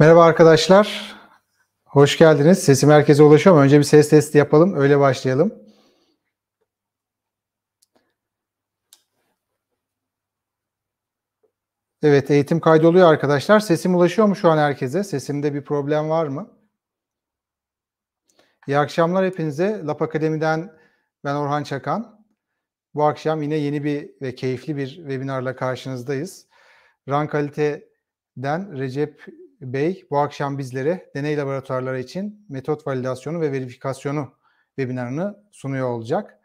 Merhaba arkadaşlar. Hoş geldiniz. Sesim herkese ulaşıyor mu? Önce bir ses testi yapalım. Öyle başlayalım. Evet, eğitim kaydoluyor arkadaşlar. Sesim ulaşıyor mu şu an herkese? Sesimde bir problem var mı? İyi akşamlar hepinize. Lab Akademi'den ben Orhan Çakan. Bu akşam yine yeni bir ve keyifli bir webinarla karşınızdayız. RAN Kalite'den Recep Bey bu akşam bizlere deney laboratuvarları için metot validasyonu ve verifikasyonu webinarını sunuyor olacak.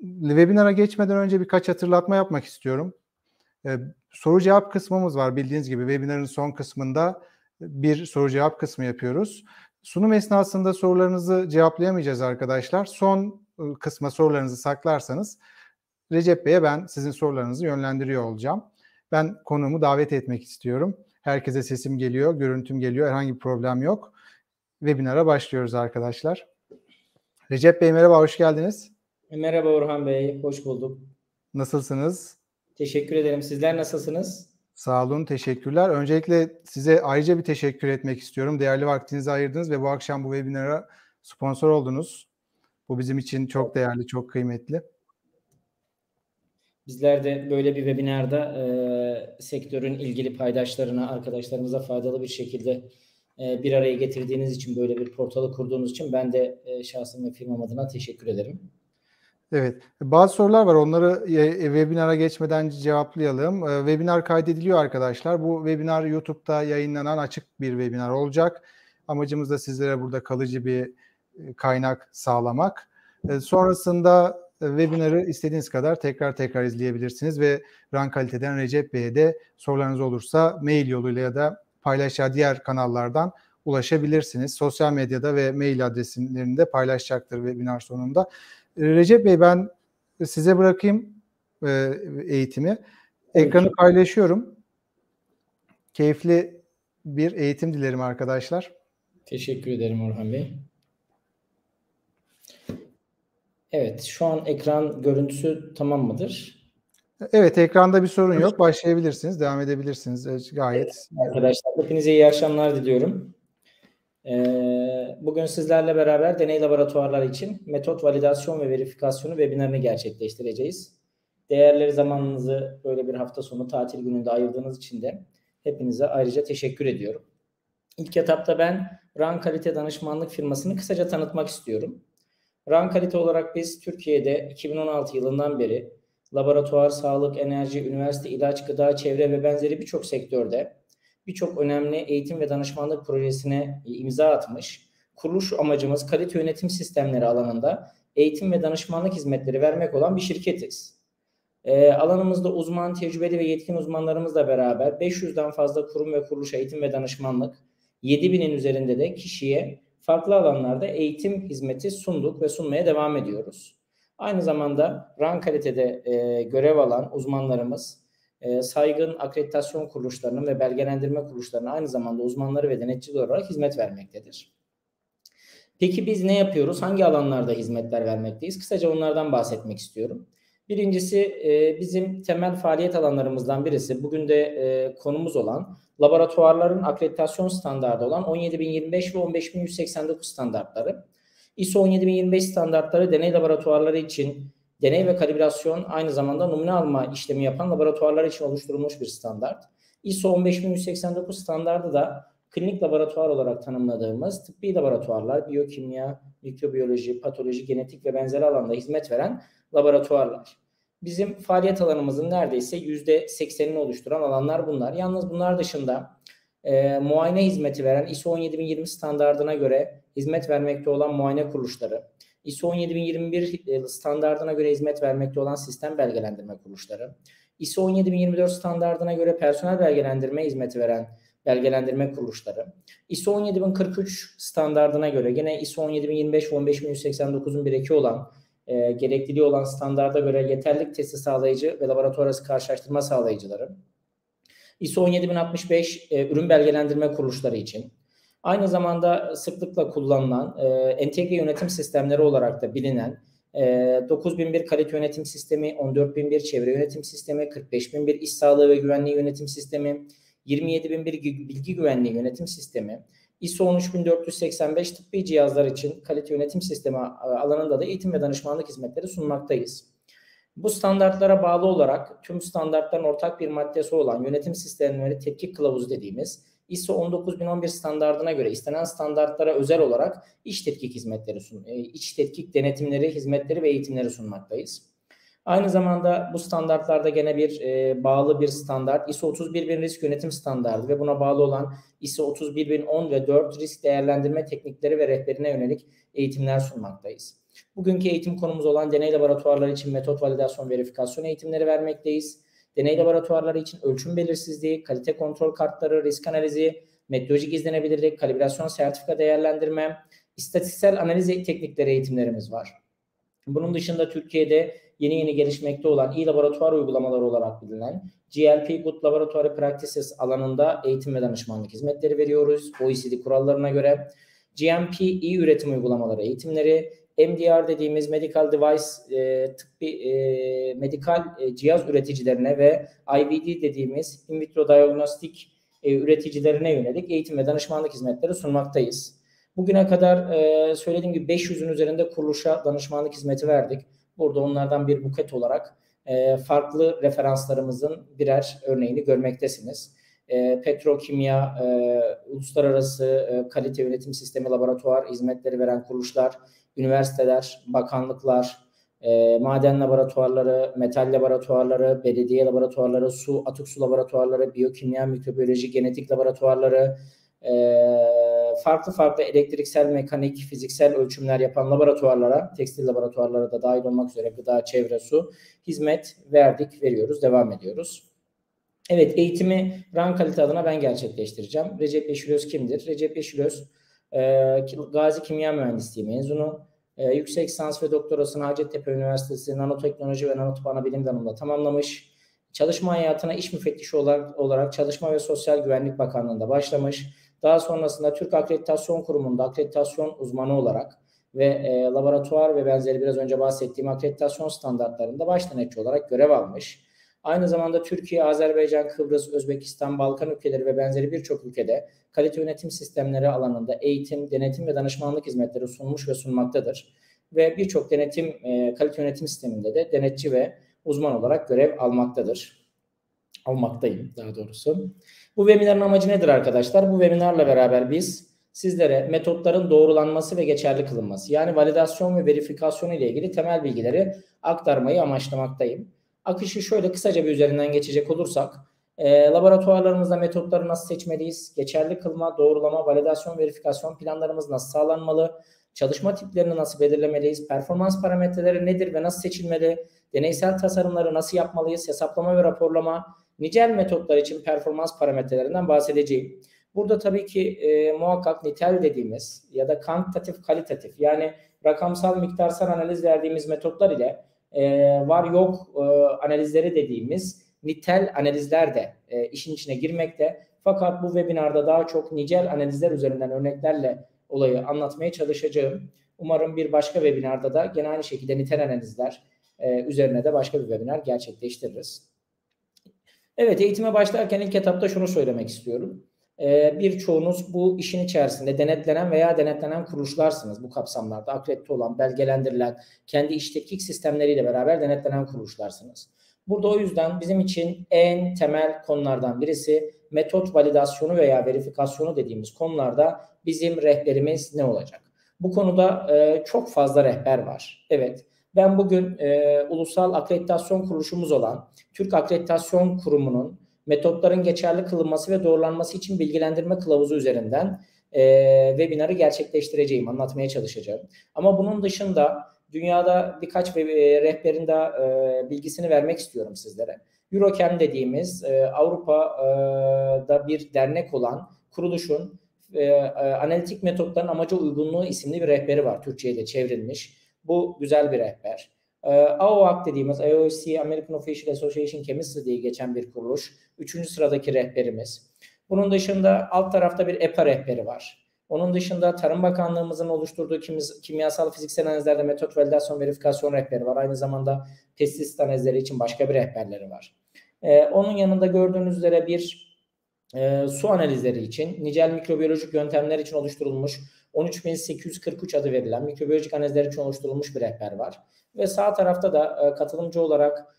Webinara geçmeden önce birkaç hatırlatma yapmak istiyorum. Soru cevap kısmımız var. Bildiğiniz gibi webinarın son kısmında bir soru cevap kısmı yapıyoruz. Sunum esnasında sorularınızı cevaplayamayacağız arkadaşlar. Son kısma sorularınızı saklarsanız Recep Bey'e ben sizin sorularınızı yönlendiriyor olacağım. Ben konuğumu davet etmek istiyorum. Herkese sesim geliyor, görüntüm geliyor. Herhangi bir problem yok. Webinara başlıyoruz arkadaşlar. Recep Bey merhaba, hoş geldiniz. Merhaba Orhan Bey, hoş bulduk. Nasılsınız? Teşekkür ederim. Sizler nasılsınız? Sağ olun, teşekkürler. Öncelikle size ayrıca bir teşekkür etmek istiyorum. Değerli vaktinizi ayırdınız ve bu akşam bu webinara sponsor oldunuz. Bu bizim için çok değerli, çok kıymetli. Bizler de böyle bir webinarda sektörün ilgili paydaşlarına, arkadaşlarımıza faydalı bir şekilde bir araya getirdiğiniz için, böyle bir portalı kurduğunuz için ben de şahsım ve firmam adına teşekkür ederim. Evet, bazı sorular var. Onları webinara geçmeden cevaplayalım. Webinar kaydediliyor arkadaşlar. Bu webinar YouTube'da yayınlanan açık bir webinar olacak. Amacımız da sizlere burada kalıcı bir kaynak sağlamak. Sonrasında webinarı istediğiniz kadar tekrar izleyebilirsiniz ve RAN Kalite'den Recep Bey'e de sorularınız olursa mail yoluyla ya da paylaşacağı diğer kanallardan ulaşabilirsiniz. Sosyal medyada ve mail adreslerini de paylaşacaktır webinar sonunda. Recep Bey, ben size bırakayım eğitimi. Ekranı paylaşıyorum. Keyifli bir eğitim dilerim arkadaşlar. Teşekkür ederim Orhan Bey. Evet, şu an ekran görüntüsü tamam mıdır? Evet, ekranda bir sorun yok. Başlayabilirsiniz, devam edebilirsiniz. Gayet. Arkadaşlar, hepinize iyi akşamlar diliyorum. Bugün sizlerle beraber deney laboratuvarları için metot validasyon ve verifikasyonu webinarını gerçekleştireceğiz. Değerli zamanınızı böyle bir hafta sonu tatil gününde ayırdığınız için de hepinize ayrıca teşekkür ediyorum. İlk etapta ben RAN Kalite danışmanlık firmasını kısaca tanıtmak istiyorum. RAN Kalite olarak biz Türkiye'de 2016 yılından beri laboratuvar, sağlık, enerji, üniversite, ilaç, gıda, çevre ve benzeri birçok sektörde birçok önemli eğitim ve danışmanlık projesine imza atmış. Kuruluş amacımız kalite yönetim sistemleri alanında eğitim ve danışmanlık hizmetleri vermek olan bir şirketiz. Alanımızda uzman, tecrübeli ve yetkin uzmanlarımızla beraber 500'den fazla kurum ve kuruluş eğitim ve danışmanlık, 7.000'in üzerinde de kişiye farklı alanlarda eğitim hizmeti sunduk ve sunmaya devam ediyoruz. Aynı zamanda RAN Kalite'de görev alan uzmanlarımız saygın akreditasyon kuruluşlarının ve belgelendirme kuruluşlarına aynı zamanda uzmanları ve denetçiler olarak hizmet vermektedir. Peki biz ne yapıyoruz? Hangi alanlarda hizmetler vermekteyiz? Kısaca onlardan bahsetmek istiyorum. Birincisi bizim temel faaliyet alanlarımızdan birisi. Bugün de konumuz olan laboratuvarların akreditasyon standardı olan 17025 ve 15189 standartları. ISO 17025 standartları deney laboratuvarları için deney ve kalibrasyon, aynı zamanda numune alma işlemi yapan laboratuvarlar için oluşturulmuş bir standart. ISO 15189 standardı da klinik laboratuvar olarak tanımladığımız tıbbi laboratuvarlar, biyokimya, mikrobiyoloji, patoloji, genetik ve benzeri alanda hizmet veren laboratuvarlar. Bizim faaliyet alanımızın neredeyse %80'ini oluşturan alanlar bunlar. Yalnız bunlar dışında muayene hizmeti veren ISO 17020 standardına göre hizmet vermekte olan muayene kuruluşları, ISO 17021 standardına göre hizmet vermekte olan sistem belgelendirme kuruluşları, ISO 17024 standardına göre personel belgelendirme hizmeti veren belgelendirme kuruluşları, ISO 17043 standardına göre gene ISO 17025 ve 15189'un bir eki olan gerekliliği olan standarda göre yeterlilik testi sağlayıcı ve laboratuvar arası karşılaştırma sağlayıcıları, ISO 17065 ürün belgelendirme kuruluşları için, aynı zamanda sıklıkla kullanılan entegre yönetim sistemleri olarak da bilinen 9001 kalite yönetim sistemi, 14001 çevre yönetim sistemi, 45001 iş sağlığı ve güvenliği yönetim sistemi, 27001 bilgi güvenliği yönetim sistemi, ISO 13485 tıbbi cihazlar için kalite yönetim sistemi alanında da eğitim ve danışmanlık hizmetleri sunmaktayız. Bu standartlara bağlı olarak tüm standartların ortak bir maddesi olan yönetim sistemleri tetkik kılavuzu dediğimiz ISO 19011 standardına göre istenen standartlara özel olarak iç tetkik hizmetleri iç tetkik denetimleri, hizmetleri ve eğitimleri sunmaktayız. Aynı zamanda bu standartlarda gene bir bağlı bir standart ISO 31000 risk yönetim standardı ve buna bağlı olan ISO 31010 ve 4 risk değerlendirme teknikleri ve rehberine yönelik eğitimler sunmaktayız. Bugünkü eğitim konumuz olan deney laboratuvarları için metot validasyon verifikasyon eğitimleri vermekteyiz. Deney laboratuvarları için ölçüm belirsizliği, kalite kontrol kartları, risk analizi, metodolojik izlenebilirlik, kalibrasyon, sertifika değerlendirme, istatistiksel analiz teknikleri eğitimlerimiz var. Bunun dışında Türkiye'de yeni gelişmekte olan laboratuvar uygulamaları olarak bilinen GLP Good Laboratory Practices alanında eğitim ve danışmanlık hizmetleri veriyoruz. OECD kurallarına göre GMP üretim uygulamaları eğitimleri, MDR dediğimiz medical device medikal cihaz üreticilerine ve IVD dediğimiz in vitro diagnostik üreticilerine yönelik eğitim ve danışmanlık hizmetleri sunmaktayız. Bugüne kadar söylediğim gibi 500'ün üzerinde kuruluşa danışmanlık hizmeti verdik. Burada onlardan bir buket olarak farklı referanslarımızın birer örneğini görmektesiniz. Petrokimya, uluslararası kalite yönetim sistemi laboratuvar hizmetleri veren kuruluşlar, üniversiteler, bakanlıklar, maden laboratuvarları, metal laboratuvarları, belediye laboratuvarları, atık su laboratuvarları, biyokimya, mikrobiyoloji, genetik laboratuvarları, farklı elektriksel, mekanik, fiziksel ölçümler yapan laboratuvarlara, tekstil laboratuvarlara da dahil olmak üzere gıda, çevre, su hizmet verdik, veriyoruz, devam ediyoruz. Evet, eğitimi Rankalite adına ben gerçekleştireceğim. Recep Yeşilöz kimdir? Recep Yeşilöz, Gazi Kimya Mühendisliği mezunu. Yüksek lisans ve doktorasını Hacettepe Üniversitesi Nanoteknoloji ve Nanotüphanı Bilim Dalı'nda tamamlamış. Çalışma hayatına iş müfettişi olarak Çalışma ve Sosyal Güvenlik Bakanlığı'nda başlamış. Daha sonrasında Türk Akreditasyon Kurumu'nda akreditasyon uzmanı olarak ve laboratuvar ve benzeri biraz önce bahsettiğim akreditasyon standartlarında baş denetçi olarak görev almış. Aynı zamanda Türkiye, Azerbaycan, Kıbrıs, Özbekistan, Balkan ülkeleri ve benzeri birçok ülkede kalite yönetim sistemleri alanında eğitim, denetim ve danışmanlık hizmetleri sunmuş ve sunmaktadır. Ve birçok kalite yönetim sisteminde de denetçi ve uzman olarak görev almaktayım daha doğrusu. Bu webinarın amacı nedir arkadaşlar? Bu webinarla beraber biz sizlere metotların doğrulanması ve geçerli kılınması, yani validasyon ve verifikasyon ile ilgili temel bilgileri aktarmayı amaçlamaktayım. Akışı şöyle kısaca bir üzerinden geçecek olursak, laboratuvarlarımızda metotları nasıl seçmeliyiz, geçerli kılma, doğrulama, validasyon, verifikasyon planlarımız nasıl sağlanmalı, çalışma tiplerini nasıl belirlemeliyiz, performans parametreleri nedir ve nasıl seçilmeli, deneysel tasarımları nasıl yapmalıyız, hesaplama ve raporlama, nicel metotlar için performans parametrelerinden bahsedeceğim. Burada tabii ki muhakkak nitel dediğimiz ya da kantitatif kalitatif, yani rakamsal miktarsal analiz verdiğimiz metotlar ile var yok analizleri dediğimiz nitel analizler de işin içine girmekte. Fakat bu webinarda daha çok nicel analizler üzerinden örneklerle olayı anlatmaya çalışacağım. Umarım bir başka webinarda da gene aynı şekilde nitel analizler üzerine de başka bir webinar gerçekleştiririz. Evet, eğitime başlarken ilk etapta şunu söylemek istiyorum. Birçoğunuz bu işin içerisinde denetlenen veya denetlenen kuruluşlarsınız. Bu kapsamlarda akredite olan, belgelendirilen, kendi iş tetkik sistemleriyle beraber denetlenen kuruluşlarsınız. Burada o yüzden bizim için en temel konulardan birisi metot validasyonu veya verifikasyonu dediğimiz konularda bizim rehberimiz ne olacak? Bu konuda çok fazla rehber var. Evet, ben bugün ulusal akreditasyon kuruluşumuz olan Türk Akreditasyon Kurumu'nun metotların geçerli kılınması ve doğrulanması için bilgilendirme kılavuzu üzerinden webinarı gerçekleştireceğim, anlatmaya çalışacağım. Ama bunun dışında dünyada birkaç rehberin de bilgisini vermek istiyorum sizlere. Eurochem dediğimiz Avrupa'da bir dernek olan kuruluşun analitik metotların amaca uygunluğu isimli bir rehberi var. Türkçe'ye de çevrilmiş. Bu güzel bir rehber. AOAC dediğimiz AOC American Official Association Chemistry diye geçen bir kuruluş. 3. sıradaki rehberimiz. Bunun dışında alt tarafta bir EPA rehberi var. Onun dışında Tarım Bakanlığımızın oluşturduğu kimyasal fiziksel analizlerde metot validasyon verifikasyon rehberi var. Aynı zamanda pestisit analizleri için başka bir rehberleri var. Onun yanında gördüğünüz üzere bir Su analizleri için, nicel mikrobiyolojik yöntemler için oluşturulmuş 13.843 adı verilen mikrobiyolojik analizler için oluşturulmuş bir rehber var. Ve sağ tarafta da katılımcı olarak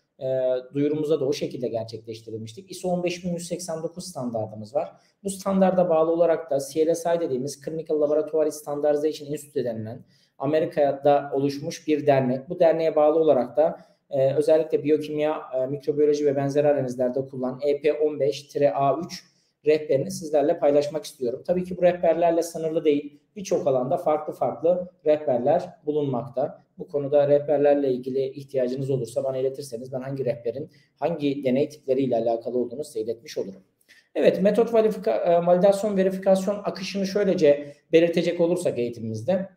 duyurumuza da o şekilde gerçekleştirilmiştik. ISO 15189 standardımız var. Bu standarda bağlı olarak da CLSI dediğimiz Clinical Laboratory Standardization Institute denilen Amerika'da oluşmuş bir dernek. Bu derneğe bağlı olarak da özellikle biyokimya, mikrobiyoloji ve benzeri analizlerde kullanılan EP15-A3 rehberini sizlerle paylaşmak istiyorum. Tabii ki bu rehberlerle sınırlı değil. Birçok alanda farklı rehberler bulunmakta. Bu konuda rehberlerle ilgili ihtiyacınız olursa bana iletirseniz ben hangi rehberin hangi deney tipleriyle alakalı olduğunu size iletmiş olurum. Evet, metot validasyon verifikasyon akışını şöylece belirtecek olursak eğitimimizde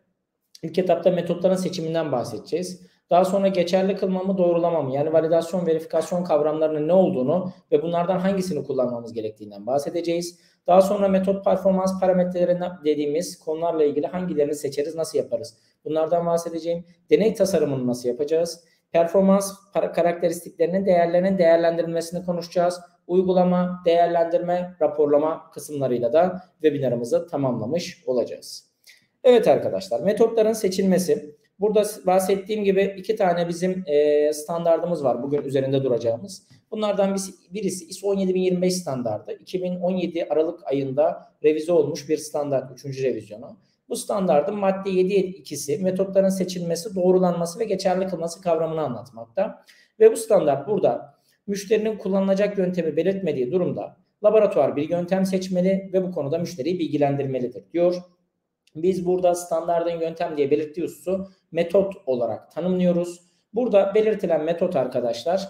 ilk etapta metotların seçiminden bahsedeceğiz. Daha sonra geçerli kılma mı, doğrulama mı? Yani validasyon, verifikasyon kavramlarının ne olduğunu ve bunlardan hangisini kullanmamız gerektiğinden bahsedeceğiz. Daha sonra metot performans parametreleri dediğimiz konularla ilgili hangilerini seçeriz, nasıl yaparız? Bunlardan bahsedeceğim. Deney tasarımını nasıl yapacağız? Performans karakteristiklerinin değerlerinin değerlendirilmesini konuşacağız. Uygulama, değerlendirme, raporlama kısımlarıyla da webinarımızı tamamlamış olacağız. Evet arkadaşlar, metotların seçilmesi. Burada bahsettiğim gibi 2 tane bizim standardımız var bugün üzerinde duracağımız. Bunlardan birisi ISO 17025 standardı. 2017 Aralık ayında revize olmuş bir standart, 3. revizyonu. Bu standardın madde 7.2'si metotların seçilmesi, doğrulanması ve geçerli kılması kavramını anlatmakta. Ve bu standart burada müşterinin kullanılacak yöntemi belirtmediği durumda laboratuvar bir yöntem seçmeli ve bu konuda müşteriyi bilgilendirmelidir diyor. Biz burada standardın yöntem diye belirttiği hususu metot olarak tanımlıyoruz. Burada belirtilen metot arkadaşlar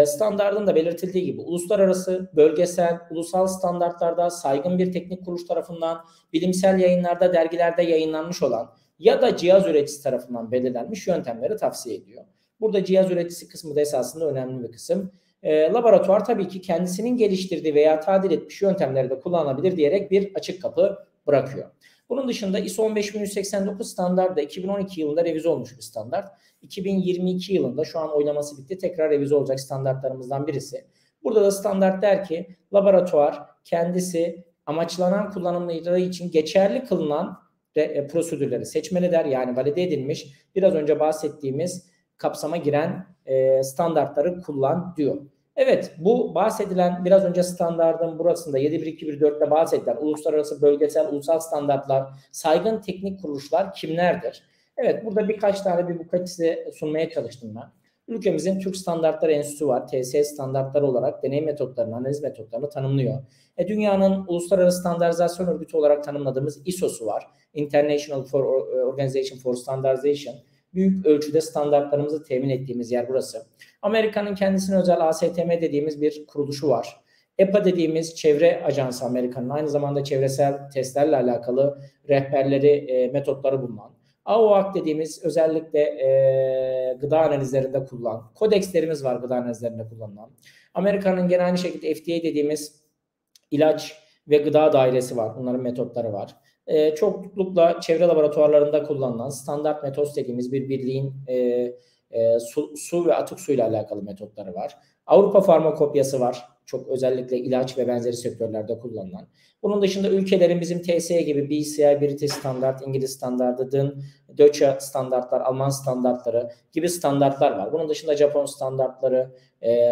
standardın da belirtildiği gibi uluslararası, bölgesel, ulusal standartlarda saygın bir teknik kuruluş tarafından bilimsel yayınlarda, dergilerde yayınlanmış olan ya da cihaz üreticisi tarafından belirlenmiş yöntemleri tavsiye ediyor. Burada cihaz üreticisi kısmı da esasında önemli bir kısım. Laboratuvar tabii ki kendisinin geliştirdiği veya tadil etmiş yöntemleri de kullanılabilir diyerek bir açık kapı bırakıyor. Bunun dışında ISO 15189 standardı da 2012 yılında revize olmuş bir standart. 2022 yılında şu an oylaması bitti. Tekrar revize olacak standartlarımızdan birisi. Burada da standart der ki laboratuvar kendisi amaçlanan kullanımları için geçerli kılınan prosedürleri seçmeli der. Yani valide edilmiş biraz önce bahsettiğimiz kapsama giren standartları kullan diyor. Evet, bu bahsedilen biraz önce standardın burasında 7.1.2.1.4'te bahsedilen uluslararası, bölgesel, ulusal standartlar, saygın teknik kuruluşlar kimlerdir? Evet, burada birkaç tane bir buket size sunmaya çalıştım ben. Ülkemizin Türk Standartlar Enstitüsü var. TSE standartları olarak deney metotlarını, analiz metotlarını tanımlıyor. Dünyanın uluslararası standartizasyon örgütü olarak tanımladığımız ISO'su var. International Organization for Standardization. Büyük ölçüde standartlarımızı temin ettiğimiz yer burası. Amerika'nın kendisine özel ASTM dediğimiz bir kuruluşu var. EPA dediğimiz çevre ajansı Amerika'nın aynı zamanda çevresel testlerle alakalı rehberleri, metotları bulunan. AOAC dediğimiz özellikle gıda analizlerinde kullanılan. Kodekslerimiz var gıda analizlerinde kullanılan. Amerika'nın gene aynı şekilde FDA dediğimiz ilaç ve gıda dairesi var. Bunların metotları var. Çoklukla çevre laboratuvarlarında kullanılan standart metot dediğimiz bir birliğin su ve atık suyla alakalı metotları var. Avrupa Farmakopyası var. Çok özellikle ilaç ve benzeri sektörlerde kullanılan. Bunun dışında ülkelerin bizim TSE gibi BCI, British Standard, İngiliz standardı, DIN, Deutsche standartlar, Alman standartları gibi standartlar var. Bunun dışında Japon standartları,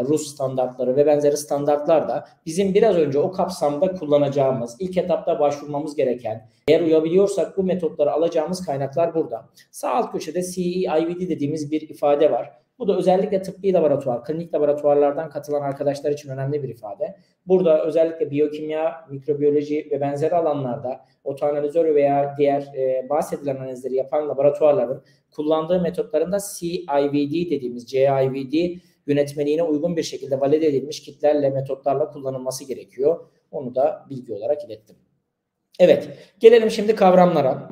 Rus standartları ve benzeri standartlar da bizim biraz önce o kapsamda kullanacağımız, ilk etapta başvurmamız gereken, eğer uyabiliyorsak bu metotları alacağımız kaynaklar burada. Sağ alt köşede CE-IVD dediğimiz bir ifade var. Bu da özellikle tıbbi laboratuvar, klinik laboratuvarlardan katılan arkadaşlar için önemli bir ifade. Burada özellikle biyokimya, mikrobiyoloji ve benzeri alanlarda otoanalizör veya diğer bahsedilen analizleri yapan laboratuvarların kullandığı metotlarında CIVD dediğimiz CIVD yönetmeliğine uygun bir şekilde valide edilmiş kitlerle, metotlarla kullanılması gerekiyor. Onu da bilgi olarak ilettim. Evet, gelelim şimdi kavramlara.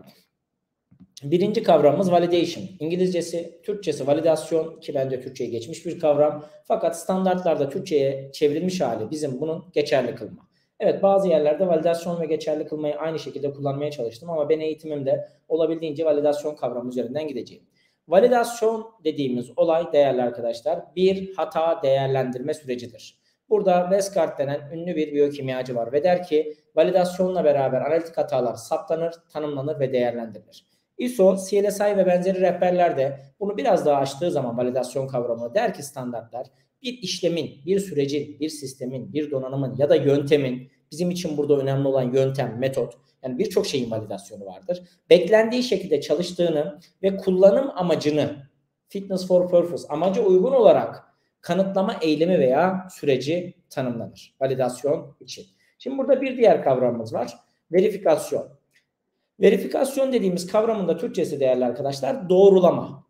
Birinci kavramımız validation. İngilizcesi, Türkçesi validasyon ki bence Türkçe'ye geçmiş bir kavram. Fakat standartlarda Türkçe'ye çevrilmiş hali bizim bunun geçerli kılma. Evet, bazı yerlerde validasyon ve geçerli kılmayı aynı şekilde kullanmaya çalıştım ama ben eğitimimde olabildiğince validasyon kavramı üzerinden gideceğim. Validasyon dediğimiz olay değerli arkadaşlar bir hata değerlendirme sürecidir. Burada Westgard denen ünlü bir biyokimyacı var ve der ki validasyonla beraber analitik hatalar saptanır, tanımlanır ve değerlendirilir. ISO, CLSI ve benzeri rehberlerde bunu biraz daha açtığı zaman validasyon kavramı der ki standartlar bir işlemin, bir sürecin, bir sistemin, bir donanımın ya da yöntemin, bizim için burada önemli olan yöntem, metot, yani birçok şeyin validasyonu vardır. Beklendiği şekilde çalıştığını ve kullanım amacını, fitness for purpose, amaca uygun olarak kanıtlama eylemi veya süreci tanımlanır validasyon için. Şimdi burada bir diğer kavramımız var. Verifikasyon. Verifikasyon dediğimiz kavramın da Türkçesi değerli arkadaşlar doğrulama.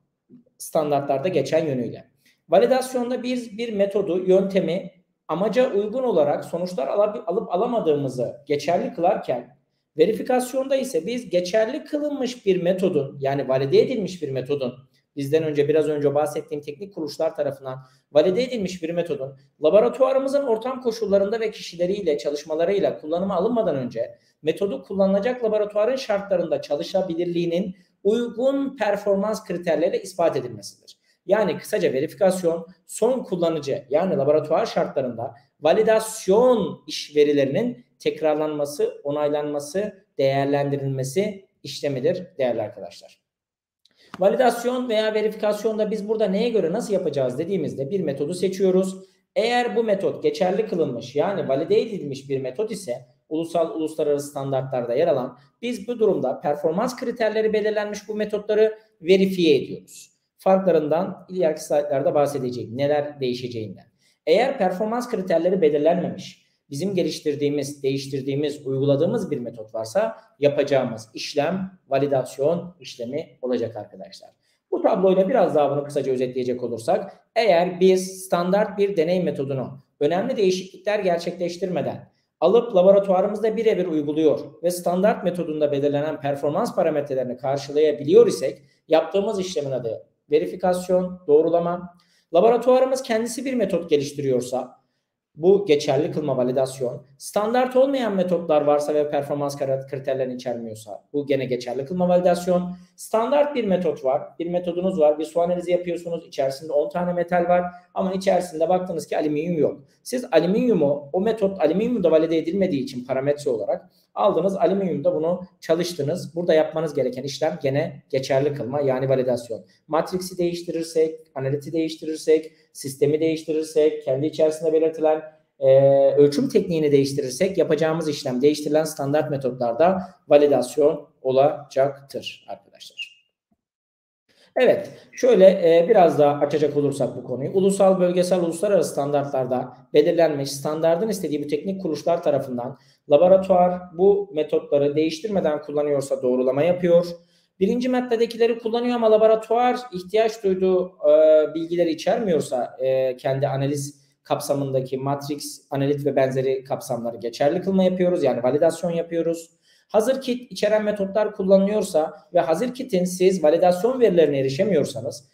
Standartlarda geçen yönüyle. Validasyonda biz bir metodu, yöntemi amaca uygun olarak sonuçlar alıp alamadığımızı geçerli kılarken verifikasyonda ise biz geçerli kılınmış bir metodun, yani valide edilmiş bir metodun, bizden önce biraz önce bahsettiğim teknik kuruluşlar tarafından valide edilmiş bir metodun laboratuvarımızın ortam koşullarında ve kişileriyle, çalışmalarıyla kullanıma alınmadan önce metodu kullanılacak laboratuvarın şartlarında çalışabilirliğinin uygun performans kriterleriyle ispat edilmesidir. Yani kısaca verifikasyon son kullanıcı, yani laboratuvar şartlarında validasyon iş verilerinin tekrarlanması, onaylanması, değerlendirilmesi işlemidir değerli arkadaşlar. Validasyon veya verifikasyonda biz burada neye göre nasıl yapacağız dediğimizde bir metodu seçiyoruz. Eğer bu metot geçerli kılınmış, yani valide edilmiş bir metot ise ulusal, uluslararası standartlarda yer alan, biz bu durumda performans kriterleri belirlenmiş bu metotları verifiye ediyoruz. Farklarından ileriki slaytlarda bahsedeceğim. Neler değişeceğinden. Eğer performans kriterleri belirlenmemiş, bizim geliştirdiğimiz, değiştirdiğimiz, uyguladığımız bir metot varsa yapacağımız işlem validasyon işlemi olacak arkadaşlar. Bu tabloyla biraz daha bunu kısaca özetleyecek olursak, eğer biz standart bir deney metodunu önemli değişiklikler gerçekleştirmeden alıp laboratuvarımızda birebir uyguluyor ve standart metodunda belirlenen performans parametrelerini karşılayabiliyor isek yaptığımız işlemin adı verifikasyon, doğrulama. Laboratuvarımız kendisi bir metot geliştiriyorsa bu geçerli kılma validasyon. Standart olmayan metotlar varsa ve performans kriterlerini içermiyorsa bu gene geçerli kılma validasyon. Standart bir metot var. Bir metodunuz var. Bir su analizi yapıyorsunuz. İçerisinde 10 tane metal var. Ama içerisinde baktınız ki alüminyum yok. Siz alüminyumu, o metot alüminyum da valide edilmediği için parametre olarak aldınız. Alüminyumda bunu çalıştınız. Burada yapmanız gereken işlem gene geçerli kılma, yani validasyon. Matrix'i değiştirirsek, analiti değiştirirsek, sistemi değiştirirsek, kendi içerisinde belirtilen ölçüm tekniğini değiştirirsek yapacağımız işlem değiştirilen standart metotlarda validasyon olacaktır arkadaşlar. Evet, şöyle biraz daha açacak olursak bu konuyu. Ulusal, bölgesel, uluslararası standartlarda belirlenmiş, standardın istediği bu teknik kuruluşlar tarafından laboratuvar bu metotları değiştirmeden kullanıyorsa doğrulama yapıyor. Birinci maddedekileri kullanıyor ama laboratuvar ihtiyaç duyduğu bilgileri içermiyorsa kendi analiz kapsamındaki matrix, analit ve benzeri kapsamları geçerli kılma yapıyoruz. Yani validasyon yapıyoruz. Hazır kit içeren metotlar kullanılıyorsa ve hazır kitin siz validasyon verilerine erişemiyorsanız,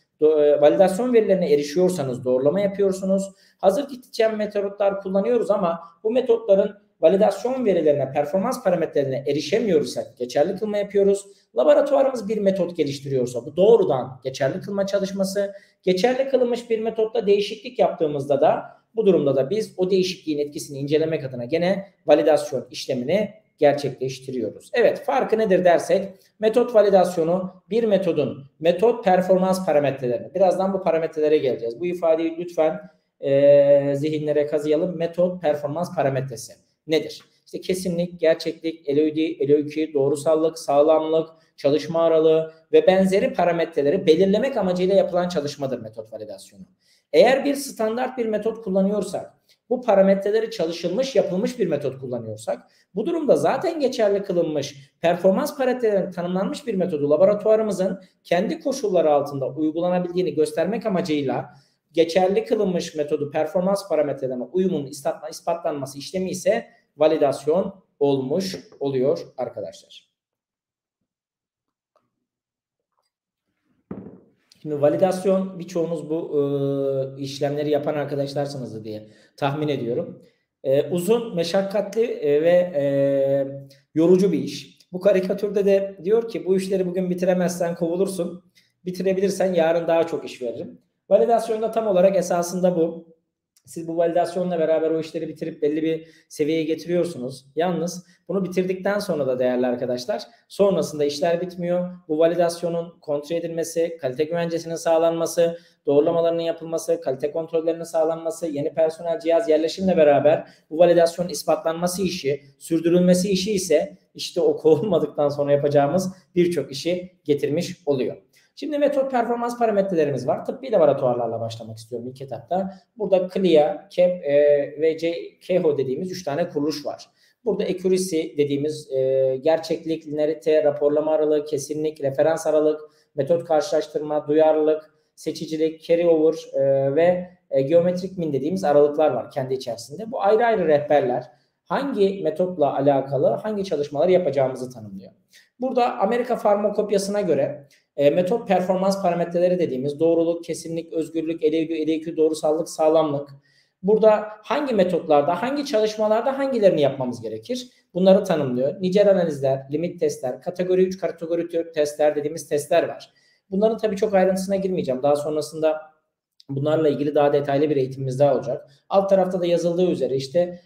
validasyon verilerine erişiyorsanız doğrulama yapıyorsunuz. Hazır kit içeren metotlar kullanıyoruz ama bu metotların validasyon verilerine, performans parametrelerine erişemiyorsak geçerli kılma yapıyoruz. Laboratuvarımız bir metot geliştiriyorsa bu doğrudan geçerli kılma çalışması. Geçerli kılınmış bir metotla değişiklik yaptığımızda da bu durumda da biz o değişikliğin etkisini incelemek adına gene validasyon işlemini gerçekleştiriyoruz. Evet, farkı nedir dersek, metot validasyonu bir metodun metot performans parametrelerini, birazdan bu parametrelere geleceğiz. Bu ifadeyi lütfen zihinlere kazıyalım. Metot performans parametresi nedir? İşte kesinlik, gerçeklik, LOD, doğrusallık, sağlamlık, çalışma aralığı ve benzeri parametreleri belirlemek amacıyla yapılan çalışmadır metot validasyonu. Eğer bir standart bir metot kullanıyorsak, bu parametreleri çalışılmış, yapılmış bir metot kullanıyorsak, bu durumda zaten geçerli kılınmış, performans parametrelerinin tanımlanmış bir metodu laboratuvarımızın kendi koşulları altında uygulanabildiğini göstermek amacıyla geçerli kılınmış metodu performans parametrelerine uyumunun ispatlanması işlemi ise validasyon olmuş oluyor arkadaşlar. Şimdi validasyon, birçoğunuz bu işlemleri yapan arkadaşlarsınız diye tahmin ediyorum. Uzun, meşakkatli ve yorucu bir iş. Bu karikatürde de diyor ki bu işleri bugün bitiremezsen kovulursun. Bitirebilirsen yarın daha çok iş veririm. Validasyonda tam olarak esasında bu. Siz bu validasyonla beraber o işleri bitirip belli bir seviyeye getiriyorsunuz. Yalnız bunu bitirdikten sonra da değerli arkadaşlar, sonrasında işler bitmiyor. Bu validasyonun kontrol edilmesi, kalite güvencesinin sağlanması, doğrulamalarının yapılması, kalite kontrollerinin sağlanması, yeni personel, cihaz yerleşimle beraber bu validasyonun ispatlanması işi, sürdürülmesi işi ise işte o kovulmadıktan sonra yapacağımız birçok işi getirmiş oluyor. Şimdi metot performans parametrelerimiz var. Tıbbi laboratuvarlarla başlamak istiyorum ilk etapta. Burada CLIA, CAP ve CAHO dediğimiz 3 tane kuruluş var. Burada accuracy dediğimiz gerçeklik, linearite, raporlama aralığı, kesinlik, referans aralık, metot karşılaştırma, duyarlılık, seçicilik, carryover ve geometrik min dediğimiz aralıklar var kendi içerisinde. Bu ayrı ayrı rehberler hangi metotla alakalı hangi çalışmaları yapacağımızı tanımlıyor. Burada Amerika Farmakopyası'na göre metot performans parametreleri dediğimiz doğruluk, kesinlik, özgürlük, LAQ, doğrusallık, sağlamlık. Burada hangi metotlarda, hangi çalışmalarda hangilerini yapmamız gerekir? Bunları tanımlıyor. Nicel analizler, limit testler, kategori 3, kategori 4 testler dediğimiz testler var. Bunların tabii çok ayrıntısına girmeyeceğim. Daha sonrasında bunlarla ilgili daha detaylı bir eğitimimiz daha olacak. Alt tarafta da yazıldığı üzere işte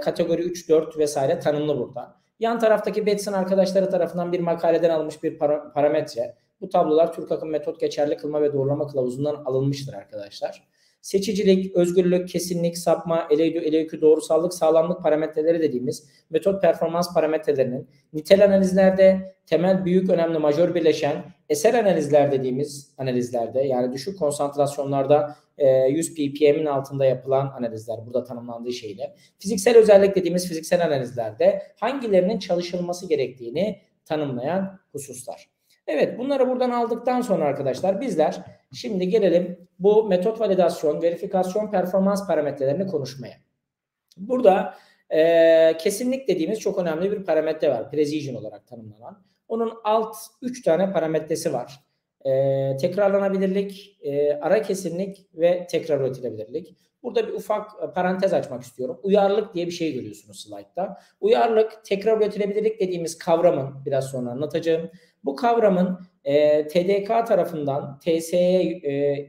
kategori 3, 4 vesaire tanımlı burada. Yan taraftaki Batson arkadaşları tarafından bir makaleden alınmış bir parametre. Bu tablolar Türk Akım Metot Geçerli Kılma ve Doğrulama Kılavuzu'ndan alınmıştır arkadaşlar. Seçicilik, özgürlük, kesinlik, sapma, LAQ, doğrusallık, sağlamlık parametreleri dediğimiz metot performans parametrelerinin nitel analizlerde temel, büyük, önemli, majör birleşen, eser analizler dediğimiz analizlerde yani düşük konsantrasyonlarda 100 ppm'in altında yapılan analizler burada tanımlandığı şeyle, fiziksel özellik dediğimiz fiziksel analizlerde hangilerinin çalışılması gerektiğini tanımlayan hususlar. Evet, bunları buradan aldıktan sonra arkadaşlar bizler şimdi gelelim bu metot validasyon, verifikasyon, performans parametrelerini konuşmaya. Burada kesinlik dediğimiz çok önemli bir parametre var. Precision olarak tanımlanan. Onun alt 3 tane parametresi var. Tekrarlanabilirlik, ara kesinlik ve tekrar üretilebilirlik. Burada bir ufak parantez açmak istiyorum. Uyarlılık diye bir şey görüyorsunuz slaytta. Uyarlılık, tekrar üretilebilirlik dediğimiz kavramın biraz sonra anlatacağım. Bu kavramın TDK tarafından TSE'ye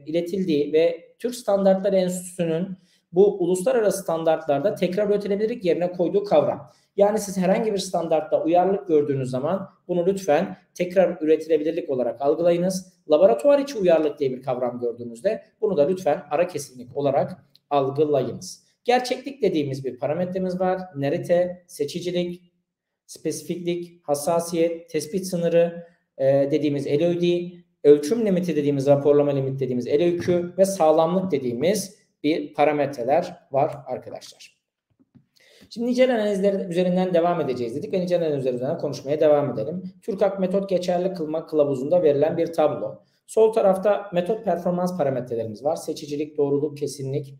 iletildiği ve Türk Standartları Enstitüsü'nün bu uluslararası standartlarda tekrar üretilebilirlik yerine koyduğu kavram. Yani siz herhangi bir standartta uyarlılık gördüğünüz zaman bunu lütfen tekrar üretilebilirlik olarak algılayınız. Laboratuvar içi uyarlılık diye bir kavram gördüğünüzde bunu da lütfen ara kesinlik olarak algılayınız. Gerçeklik dediğimiz bir parametremiz var. Nerite, seçicilik, spesifiklik, hassasiyet, tespit sınırı dediğimiz LOD, ölçüm limiti dediğimiz raporlama limiti dediğimiz LOQ ve sağlamlık dediğimiz bir parametreler var arkadaşlar. Şimdi nicel analizler üzerinden devam edeceğiz dedik ve nicel analizler üzerinden konuşmaya devam edelim. TÜRKAK Metot Geçerli Kılma Kılavuzu'nda verilen bir tablo. Sol tarafta metot performans parametrelerimiz var. Seçicilik, doğruluk, kesinlik,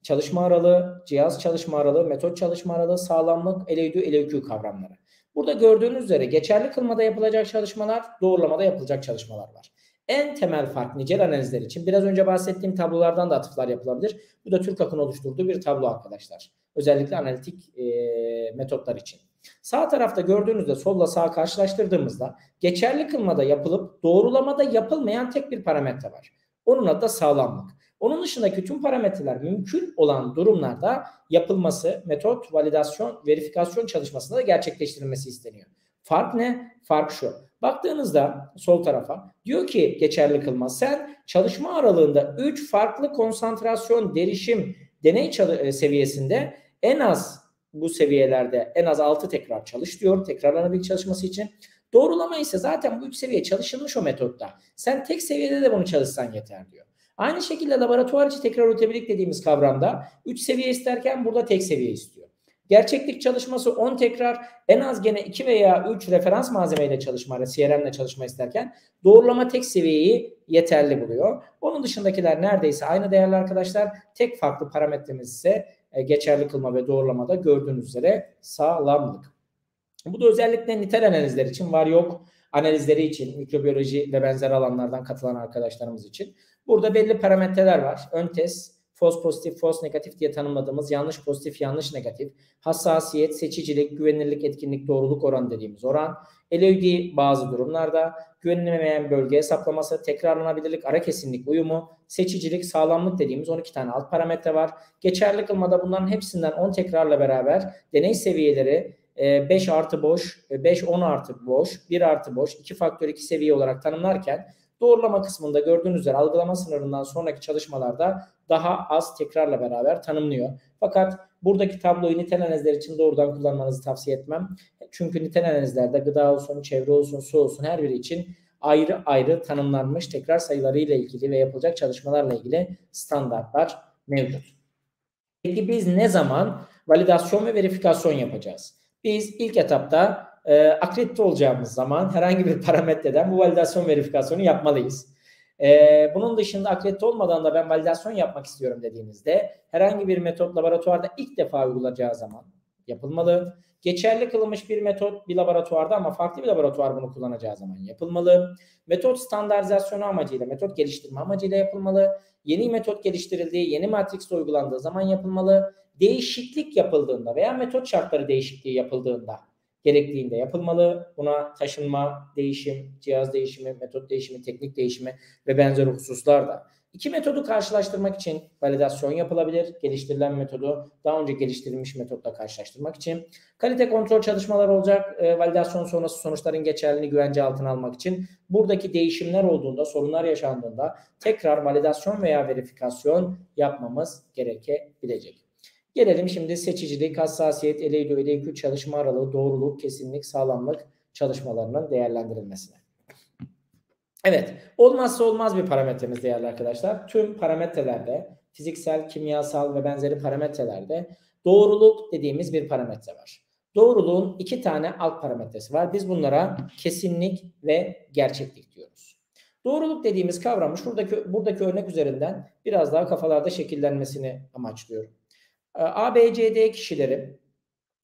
çalışma aralığı, cihaz çalışma aralığı, metot çalışma aralığı, sağlamlık, LOQ kavramları. Burada gördüğünüz üzere geçerli kılmada yapılacak çalışmalar, doğrulamada yapılacak çalışmalar var. En temel fark nicel analizler için biraz önce bahsettiğim tablolardan da atıflar yapılabilir. Bu da TÜRKAK'ın oluşturduğu bir tablo arkadaşlar. Özellikle analitik metotlar için. Sağ tarafta gördüğünüzde solla sağ karşılaştırdığımızda geçerli kılmada yapılıp doğrulamada yapılmayan tek bir parametre var. Onun adı da sağlamlık. Onun dışındaki tüm parametreler mümkün olan durumlarda yapılması, metot, validasyon, verifikasyon çalışmasında da gerçekleştirilmesi isteniyor. Fark ne? Fark şu. Baktığınızda sol tarafa diyor ki geçerli kılma sen çalışma aralığında 3 farklı konsantrasyon derişim deney seviyesinde en az bu seviyelerde en az 6 tekrar çalış diyor. Tekrarlanabilir çalışması için. Doğrulama ise zaten bu 3 seviye çalışılmış o metotta. Sen tek seviyede de bunu çalışsan yeter diyor. Aynı şekilde laboratuvar içi tekrar üretebilirlik dediğimiz kavramda 3 seviye isterken burada tek seviye istiyor. Gerçeklik çalışması 10 tekrar en az gene 2 veya 3 referans malzemeyle çalışma, CRM'le çalışma isterken doğrulama tek seviyeyi yeterli buluyor. Onun dışındakiler neredeyse aynı değerli arkadaşlar. Tek farklı parametremiz ise geçerli kılma ve doğrulamada gördüğünüz üzere sağlamlık. Bu da özellikle nitel analizler için var yok analizleri için mikrobiyoloji ve benzer alanlardan katılan arkadaşlarımız için. Burada belli parametreler var. Ön test, false pozitif, false negatif diye tanımladığımız yanlış pozitif, yanlış negatif, hassasiyet, seçicilik, güvenilirlik, etkinlik, doğruluk oranı dediğimiz oran, LOD bazı durumlarda, güvenilemeyen bölge hesaplaması, tekrarlanabilirlik, ara kesinlik uyumu, seçicilik, sağlamlık dediğimiz 12 tane alt parametre var. Geçerli kılmada bunların hepsinden 10 tekrarla beraber deney seviyeleri 5 artı boş, 5 10 artı boş, 1 artı boş, 2 faktör 2 seviye olarak tanımlarken doğrulama kısmında gördüğünüz üzere algılama sınırından sonraki çalışmalarda daha az tekrarla beraber tanımlıyor. Fakat buradaki tabloyu nitel analizler için doğrudan kullanmanızı tavsiye etmem. Çünkü nitel analizlerde gıda olsun, çevre olsun, su olsun her biri için ayrı ayrı tanımlanmış tekrar sayılarıyla ilgili ve yapılacak çalışmalarla ilgili standartlar mevcut. Peki biz ne zaman validasyon ve verifikasyon yapacağız? Biz ilk etapta akredite olacağımız zaman herhangi bir parametreden bu validasyon verifikasyonu yapmalıyız. Bunun dışında akredite olmadan da ben validasyon yapmak istiyorum dediğinizde herhangi bir metot laboratuvarda ilk defa uygulanacağı zaman yapılmalı. Geçerli kılınmış bir metot bir laboratuvarda ama farklı bir laboratuvar bunu kullanacağı zaman yapılmalı. Metot standartizasyonu amacıyla, metot geliştirme amacıyla yapılmalı. Yeni metot geliştirildiği, yeni matrixte uygulandığı zaman yapılmalı. Değişiklik yapıldığında veya metot şartları değişikliği yapıldığında gerektiğinde yapılmalı. Buna taşınma, değişim, cihaz değişimi, metot değişimi, teknik değişimi ve benzeri hususlar da. İki metodu karşılaştırmak için validasyon yapılabilir. Geliştirilen metodu daha önce geliştirilmiş metotla karşılaştırmak için. Kalite kontrol çalışmaları olacak. Validasyon sonrası sonuçların geçerliliğini güvence altına almak için. Buradaki değişimler olduğunda, sorunlar yaşandığında tekrar validasyon veya verifikasyon yapmamız gerekebilecek. Gelelim şimdi seçicilik, hassasiyet, LADO, LAQ çalışma aralığı, doğruluk, kesinlik, sağlamlık çalışmalarının değerlendirilmesine. Evet, olmazsa olmaz bir parametremiz değerli arkadaşlar. Tüm parametrelerde, fiziksel, kimyasal ve benzeri parametrelerde doğruluk dediğimiz bir parametre var. Doğruluğun 2 tane alt parametresi var. Biz bunlara kesinlik ve gerçeklik diyoruz. Doğruluk dediğimiz kavramı buradaki örnek üzerinden biraz daha kafalarda şekillenmesini amaçlıyorum. A, B, C, D kişileri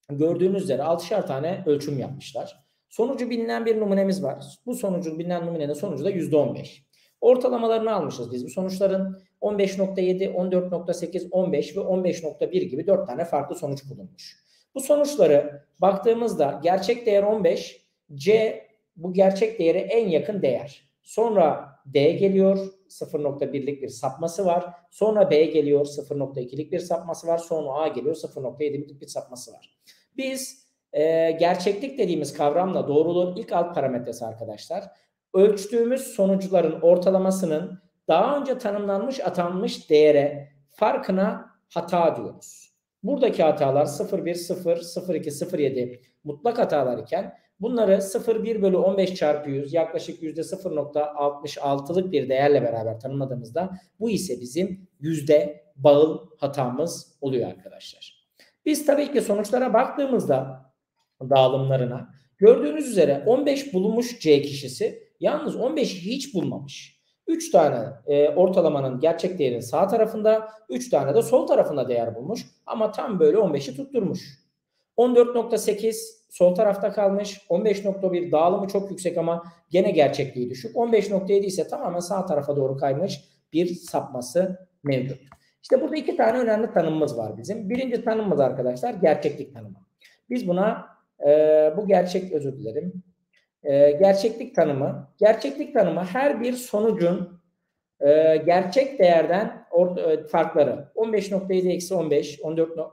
gördüğünüz üzere 6'şar tane ölçüm yapmışlar. Sonucu bilinen bir numunemiz var. Bu sonucu bilinen numunenin sonucu da %15. Ortalamalarını almışız biz bu sonuçların. 15.7, 14.8, 15 ve 15.1 gibi 4 tane farklı sonuç bulunmuş. Bu sonuçları baktığımızda gerçek değer 15, C bu gerçek değere en yakın değer. Sonra D geliyor, 0.1'lik bir sapması var. Sonra B geliyor, 0.2'lik bir sapması var. Sonra A geliyor, 0.7'lik bir sapması var. Biz gerçeklik dediğimiz kavramla doğruluğun ilk alt parametresi arkadaşlar. Ölçtüğümüz sonuçların ortalamasının daha önce tanımlanmış atanmış değere farkına hata diyoruz. Buradaki hatalar 0,1, 0, 0,2, 0,7 mutlak hatalar iken bunları 0,1 bölü 15 çarpı 100 yaklaşık %0.66'lık bir değerle beraber tanımladığımızda bu ise bizim yüzde bağıl hatamız oluyor arkadaşlar. Biz tabii ki sonuçlara baktığımızda dağılımlarına gördüğünüz üzere 15 bulunmuş C kişisi yalnız 15'i hiç bulmamış. 3 tane ortalamanın gerçek değerinin sağ tarafında 3 tane de sol tarafında değer bulmuş ama tam böyle 15'i tutturmuş. 14.8 sol tarafta kalmış. 15.1 dağılımı çok yüksek ama gene gerçekliği düşük. 15.7 ise tamamen sağ tarafa doğru kaymış bir sapması mevcut. İşte burada 2 tane önemli tanımımız var bizim. Birinci tanımımız arkadaşlar gerçeklik tanımı. Biz buna bu özür dilerim. Gerçeklik tanımı her bir sonucun gerçek değerden farkları 15.7 eksi 15,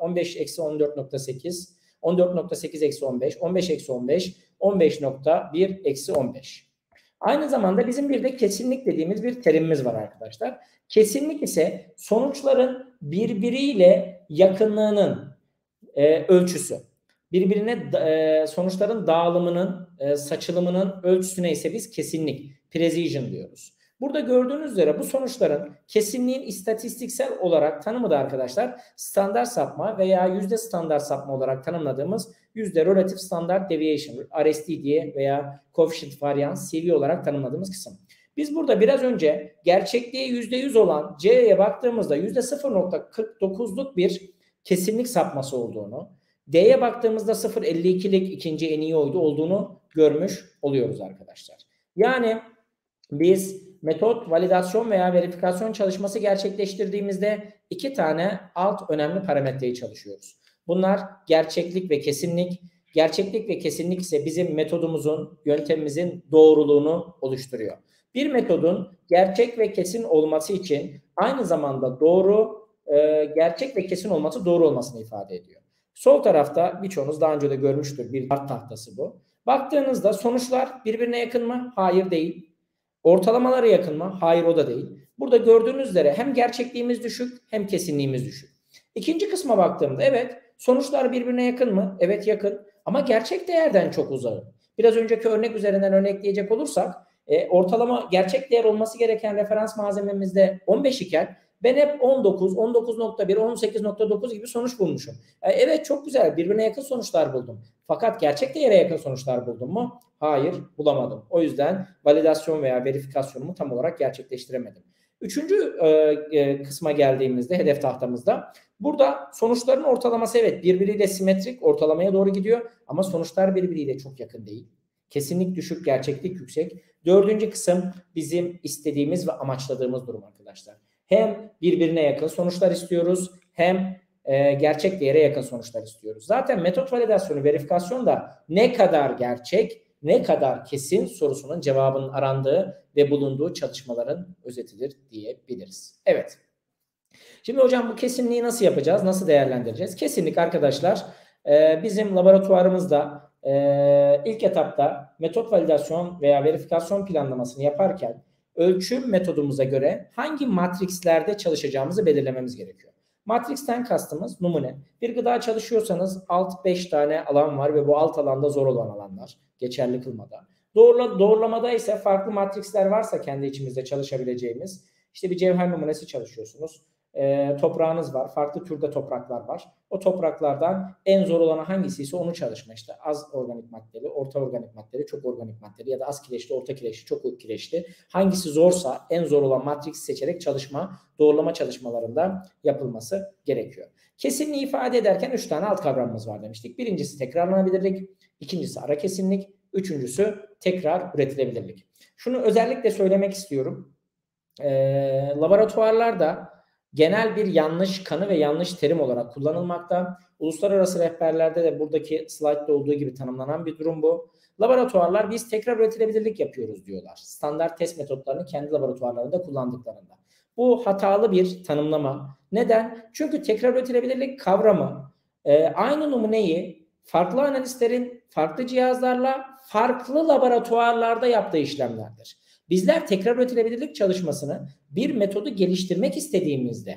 15 eksi 14.8, 14.8 eksi 15, 15 eksi 15, 15.1 eksi 15. Aynı zamanda bizim bir de kesinlik dediğimiz bir terimimiz var arkadaşlar. Kesinlik ise sonuçların birbiriyle yakınlığının ölçüsü. Birbirine sonuçların dağılımının, saçılımının ölçüsüne ise biz kesinlik, precision diyoruz. Burada gördüğünüz üzere bu sonuçların kesinliğin istatistiksel olarak tanımı da arkadaşlar standart sapma veya yüzde standart sapma olarak tanımladığımız yüzde relative standard deviation, RSD diye veya coefficient variance CV olarak tanımladığımız kısım. Biz burada biraz önce gerçekliğe %100 olan C'ye baktığımızda %0.49'luk bir kesinlik sapması olduğunu, D'ye baktığımızda 0.52'lik ikinci en iyi oydu olduğunu görmüş oluyoruz arkadaşlar. Yani biz metot, validasyon veya verifikasyon çalışması gerçekleştirdiğimizde iki tane alt önemli parametreyi çalışıyoruz. Bunlar gerçeklik ve kesinlik. Gerçeklik ve kesinlik ise bizim metodumuzun, yöntemimizin doğruluğunu oluşturuyor. Bir metodun gerçek ve kesin olması için aynı zamanda doğru, gerçek ve kesin olması doğru olmasını ifade ediyor. Sol tarafta birçoğunuz daha önce de görmüştür, bir dart tahtası bu. Baktığınızda sonuçlar birbirine yakın mı? Hayır, değil. Ortalamalara yakın mı? Hayır, o da değil. Burada gördüğünüz üzere hem gerçekliğimiz düşük hem kesinliğimiz düşük. İkinci kısma baktığımda evet, sonuçlar birbirine yakın mı? Evet, yakın. Ama gerçek değerden çok uzak. Biraz önceki örnek üzerinden örnekleyecek olursak ortalama gerçek değer olması gereken referans malzememizde 15 iken ben hep 19, 19.1, 18.9 gibi sonuç bulmuşum. Evet, çok güzel, birbirine yakın sonuçlar buldum. Fakat gerçek değere yakın sonuçlar buldum mu? Hayır, bulamadım. O yüzden validasyon veya verifikasyonumu tam olarak gerçekleştiremedim. Üçüncü kısma geldiğimizde, hedef tahtamızda, burada sonuçların ortalaması evet birbiriyle simetrik, ortalamaya doğru gidiyor ama sonuçlar birbiriyle çok yakın değil. Kesinlik düşük, gerçeklik yüksek. Dördüncü kısım bizim istediğimiz ve amaçladığımız durum arkadaşlar. Hem birbirine yakın sonuçlar istiyoruz hem gerçek değere yakın sonuçlar istiyoruz. Zaten metot validasyonu, verifikasyon da ne kadar gerçek, ne kadar kesin sorusunun cevabının arandığı ve bulunduğu çalışmaların özetidir diyebiliriz. Evet. Şimdi hocam bu kesinliği nasıl yapacağız? Nasıl değerlendireceğiz? Kesinlik arkadaşlar bizim laboratuvarımızda ilk etapta metot validasyon veya verifikasyon planlamasını yaparken ölçüm metodumuza göre hangi matris'lerde çalışacağımızı belirlememiz gerekiyor. Matrix'ten kastımız numune. Bir gıda çalışıyorsanız alt 5 tane alan var ve bu alt alanda zor olan alanlar geçerli kılmada. Doğrulamada ise farklı matrisler varsa kendi içimizde çalışabileceğimiz, işte bir cevher numunesi çalışıyorsunuz. Toprağınız var. Farklı türde topraklar var. O topraklardan en zor olanı hangisiyse onu çalışma. İşte az organik maddeli, orta organik maddeli, çok organik maddeli ya da az kireçli, orta kireçli, çok kireçli. Hangisi zorsa en zor olan matriksi seçerek çalışma, doğrulama çalışmalarında yapılması gerekiyor. Kesinliği ifade ederken 3 tane alt kavramımız var demiştik. Birincisi tekrarlanabilirlik, ikincisi ara kesinlik, üçüncüsü tekrar üretilebilirlik. Şunu özellikle söylemek istiyorum. Laboratuvarlarda genel bir yanlış kanı ve yanlış terim olarak kullanılmakta. Uluslararası rehberlerde de buradaki slaytta olduğu gibi tanımlanan bir durum bu. Laboratuvarlar biz tekrar üretilebilirlik yapıyoruz diyorlar. Standart test metotlarını kendi laboratuvarlarında kullandıklarında. Bu hatalı bir tanımlama. Neden? Çünkü tekrar üretilebilirlik kavramı aynı numuneyi farklı analistlerin farklı cihazlarla farklı laboratuvarlarda yaptığı işlemlerdir. Bizler tekrar üretilebilirlik çalışmasını bir metodu geliştirmek istediğimizde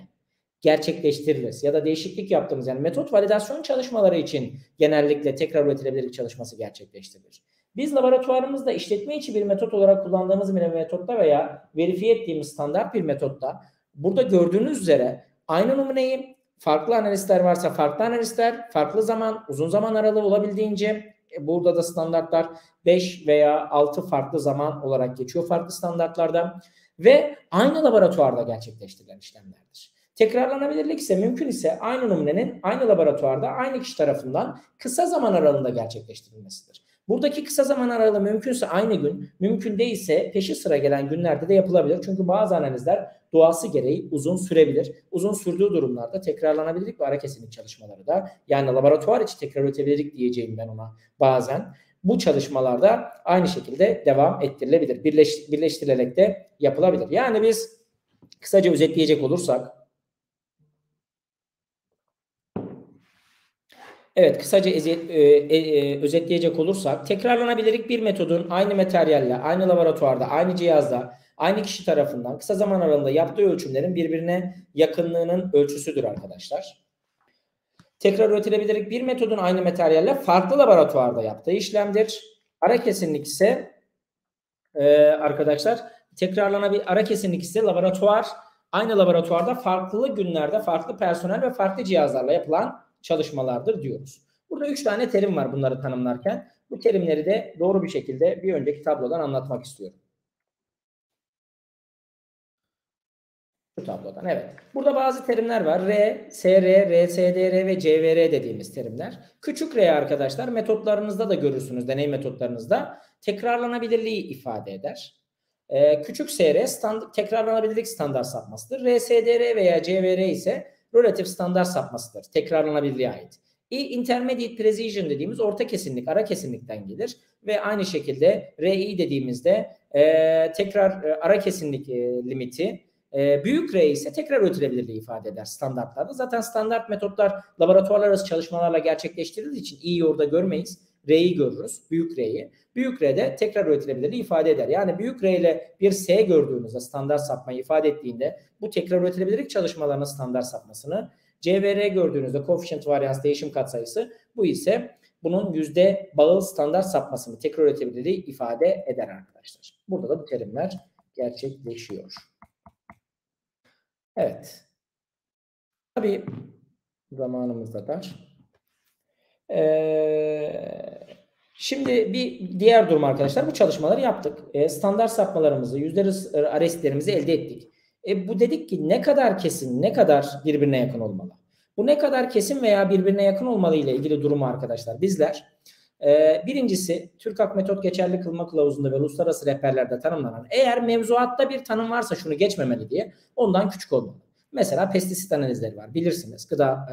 gerçekleştiririz. Ya da değişiklik yaptığımız, yani metot validasyon çalışmaları için genellikle tekrar üretilebilirlik çalışması gerçekleştirilir. Biz laboratuvarımızda işletme içi bir metot olarak kullandığımız bir metotta veya verifiye ettiğimiz standart bir metotta burada gördüğünüz üzere aynı numuneyi farklı analistler varsa farklı analistler, farklı zaman, uzun zaman aralığı olabildiğince, burada da standartlar 5 veya 6 farklı zaman olarak geçiyor farklı standartlarda ve aynı laboratuvarda gerçekleştirilen işlemlerdir. Tekrarlanabilirlik ise mümkün ise aynı numunenin aynı laboratuvarda aynı kişi tarafından kısa zaman aralığında gerçekleştirilmesidir. Buradaki kısa zaman aralığı mümkünse aynı gün, mümkün değilse peşi sıra gelen günlerde de yapılabilir. Çünkü bazı analizler doğası gereği uzun sürebilir. Uzun sürdüğü durumlarda tekrarlanabilirlik ve ara kesinlik çalışmaları da, yani laboratuvar içi tekrar üretebilirlik diyeceğim ben ona bazen, bu çalışmalarda aynı şekilde devam ettirilebilir. Birleştirilerek de yapılabilir. Yani biz kısaca özetleyecek olursak, evet, kısaca özetleyecek olursak tekrarlanabilirlik bir metodun aynı materyalle, aynı laboratuvarda, aynı cihazda, aynı kişi tarafından kısa zaman aralığında yaptığı ölçümlerin birbirine yakınlığının ölçüsüdür arkadaşlar. Tekrar üretilebilirlik bir metodun aynı materyalle farklı laboratuvarda yaptığı işlemdir. Ara kesinlik ise arkadaşlar ara kesinlik ise aynı laboratuvarda farklı günlerde farklı personel ve farklı cihazlarla yapılan çalışmalardır diyoruz. Burada 3 tane terim var bunları tanımlarken. Bu terimleri de doğru bir şekilde bir önceki tablodan anlatmak istiyorum. Bu tablodan, evet. Burada bazı terimler var. R, SR, RSDR ve CVR dediğimiz terimler. Küçük R arkadaşlar metotlarınızda da görürsünüz, deney metotlarınızda tekrarlanabilirliği ifade eder. Küçük SR tekrarlanabilirlik standart sapmasıdır. RSDR veya CVR ise relatif standart sapmasıdır. Tekrarlanabilirliğe ait. Intermediate precision dediğimiz orta kesinlik, ara kesinlikten gelir ve aynı şekilde RI dediğimizde ara kesinlik limiti, büyük R ise tekrar üretilebilirliği ifade eder standartlarda. Zaten standart metotlar laboratuvarlar arası çalışmalarla gerçekleştirildiği için I'yi orada görmeyiz. R'yi görürüz. Büyük R'yi. Büyük R'de tekrar üretilebilirliği ifade eder. Yani büyük R ile bir S gördüğünüzde standart sapmayı ifade ettiğinde bu tekrar üretilebilirlik çalışmalarının standart sapmasını, CVR gördüğünüzde coefficient variance değişim katsayısı, bu ise bunun yüzde bağıl standart sapmasını, tekrar üretebilirliği ifade eder arkadaşlar. Burada da bu terimler gerçekleşiyor. Evet. Tabii zamanımız da dar. Şimdi bir diğer durum arkadaşlar, bu çalışmaları yaptık. Standart sapmalarımızı, yüzde arestlerimizi elde ettik. Bu dedik ki ne kadar kesin, ne kadar birbirine yakın olmalı? Bu ne kadar kesin veya birbirine yakın olmalı ile ilgili durumu arkadaşlar bizler birincisi TÜRKAK metot geçerli kılma kılavuzunda ve uluslararası rehberlerde tanımlanan, eğer mevzuatta bir tanım varsa şunu geçmemeli diye, ondan küçük olmalı. Mesela pestisit analizleri var, bilirsiniz. Gıda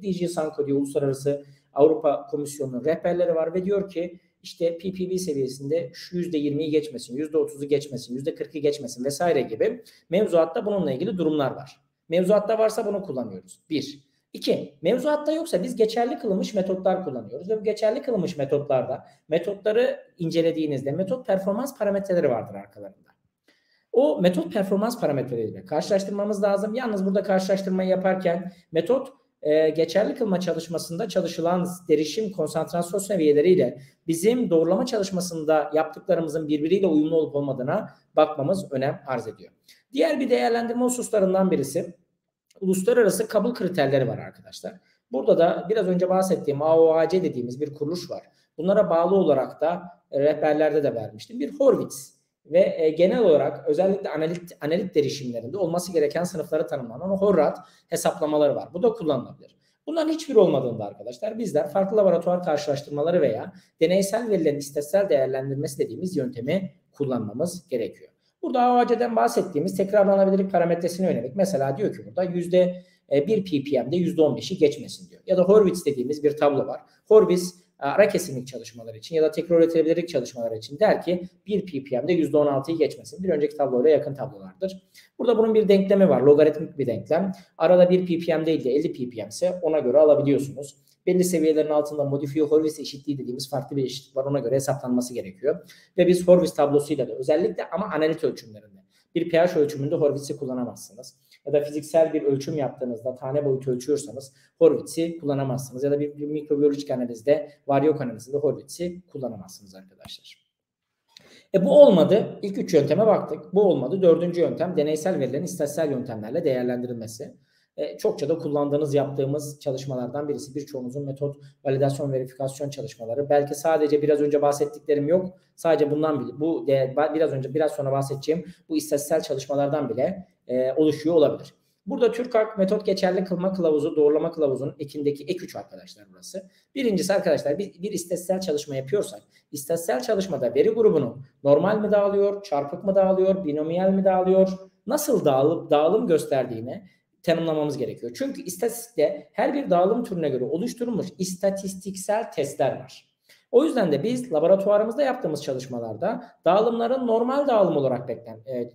DG Sanko diye uluslararası Avrupa Komisyonu'nun rehberleri var ve diyor ki işte PPB seviyesinde şu %20'yi geçmesin, %30'u geçmesin, %40'ı geçmesin vesaire gibi mevzuatta bununla ilgili durumlar var. Mevzuatta varsa bunu kullanıyoruz. 1. 2. Mevzuatta yoksa biz geçerli kılınmış metotlar kullanıyoruz ve bu geçerli kılınmış metotlarda metotları incelediğinizde metot performans parametreleri vardır arkalarında. O metot performans parametreleriyle karşılaştırmamız lazım. Yalnız burada karşılaştırmayı yaparken metot geçerli kılma çalışmasında çalışılan derişim konsantrasyon seviyeleriyle bizim doğrulama çalışmasında yaptıklarımızın birbiriyle uyumlu olup olmadığına bakmamız önem arz ediyor. Diğer bir değerlendirme hususlarından birisi uluslararası kabul kriterleri var arkadaşlar. Burada da biraz önce bahsettiğim AOAC dediğimiz bir kuruluş var. Bunlara bağlı olarak da rehberlerde de vermiştim. Bir Horvitz ve genel olarak özellikle analit derişimlerinde olması gereken sınıfları tanımlanan Horrat hesaplamaları var. Bu da kullanılabilir. Bunların hiçbiri olmadığında arkadaşlar bizler farklı laboratuvar karşılaştırmaları veya deneysel verilerin istatistiksel değerlendirmesi dediğimiz yöntemi kullanmamız gerekiyor. Burada AOAC'den bahsettiğimiz tekrarlanabilirlik parametresine yönelik mesela diyor ki burada %1 ppm'de %15'i geçmesin diyor. Ya da Horvitz dediğimiz bir tablo var. Horvitz ara kesinlik çalışmaları için ya da tekrar üretebilirlik çalışmaları için der ki 1 ppm'de %16'yı geçmesin. Bir önceki tabloyla yakın tablolardır. Burada bunun bir denklemi var. Logaritmik bir denklem. Arada 1 ppm değil de 50 ppm ise ona göre alabiliyorsunuz. Belli seviyelerin altında modifiye Horvitz eşitliği dediğimiz farklı bir eşitlik var. Ona göre hesaplanması gerekiyor. Ve biz Horvitz tablosuyla da özellikle ama analit ölçümlerinde bir pH ölçümünde Horvitz'i kullanamazsınız. Ya da fiziksel bir ölçüm yaptığınızda tane boyutu ölçüyorsanız Horvitz'i kullanamazsınız. Ya da bir mikrobiyolojik analizde, varyok analizinde Horvitz'i kullanamazsınız arkadaşlar. Bu olmadı. İlk 3 yönteme baktık. Bu olmadı. 4. yöntem deneysel verilerin istatistiksel yöntemlerle değerlendirilmesi. Çokça da kullandığınız, yaptığımız çalışmalardan birisi. Birçoğunuzun metot, validasyon, verifikasyon çalışmaları. Belki sadece biraz önce bahsettiklerim yok. Sadece bundan bile, biraz sonra bahsedeceğim bu istatistiksel çalışmalardan bile oluşuyor olabilir. Burada TÜRKAK metot geçerli kılma kılavuzu, doğrulama kılavuzunun ekindeki ek 3 arkadaşlar burası. Birincisi arkadaşlar bir istatistiksel çalışma yapıyorsak, istatistiksel çalışmada veri grubunu normal mi dağılıyor, çarpık mı dağılıyor, binomiyel mi dağılıyor, nasıl dağılım gösterdiğini tanımlamamız gerekiyor. Çünkü istatistikte her bir dağılım türüne göre oluşturulmuş istatistiksel testler var. O yüzden de biz laboratuvarımızda yaptığımız çalışmalarda dağılımların normal dağılım olarak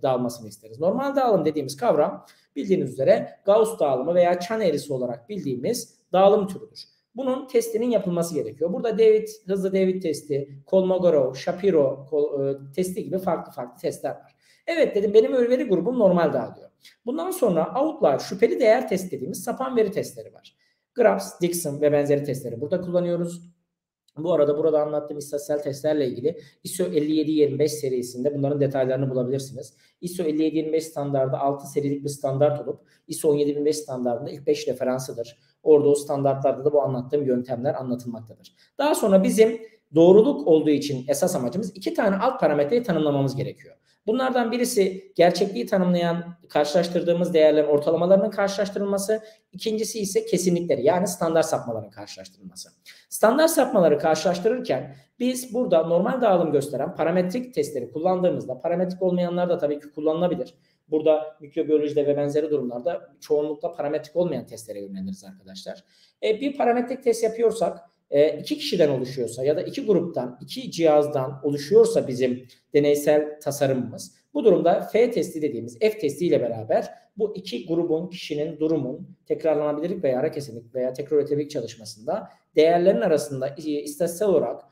dağılmasını isteriz. Normal dağılım dediğimiz kavram bildiğiniz üzere Gauss dağılımı veya çan eğrisi olarak bildiğimiz dağılım türüdür. Bunun testinin yapılması gerekiyor. Burada hızlı David testi, Kolmogorov, Shapiro testi gibi farklı testler var. Evet dedim, benim veri grubum normal dağılıyor. Bundan sonra outlier, şüpheli değer test dediğimiz sapan veri testleri var. Grubbs, Dixon ve benzeri testleri burada kullanıyoruz. Bu arada burada anlattığım istatistiksel testlerle ilgili ISO 5725 serisinde bunların detaylarını bulabilirsiniz. ISO 5725 standardı 6 serilik bir standart olup ISO 17005 standartında ilk 5 referansıdır. Orada o standartlarda da bu anlattığım yöntemler anlatılmaktadır. Daha sonra bizim doğruluk olduğu için esas amacımız 2 tane alt parametreyi tanımlamamız gerekiyor. Bunlardan birisi gerçekliği tanımlayan karşılaştırdığımız değerlerin ortalamalarının karşılaştırılması. İkincisi ise kesinlikleri, yani standart sapmaların karşılaştırılması. Standart sapmaları karşılaştırırken biz burada normal dağılım gösteren parametrik testleri kullandığımızda, parametrik olmayanlar da tabii ki kullanılabilir. Burada mikrobiyolojide ve benzeri durumlarda çoğunlukla parametrik olmayan testlere yöneliriz arkadaşlar. Bir parametrik test yapıyorsak, 2 kişiden oluşuyorsa ya da 2 gruptan, 2 cihazdan oluşuyorsa bizim deneysel tasarımımız, bu durumda F testi dediğimiz F testi ile beraber bu 2 grubun, kişinin, durumun tekrarlanabilirlik veya ara kesinlik veya tekrar üretebilirlik çalışmasında değerlerin arasında istatistiksel olarak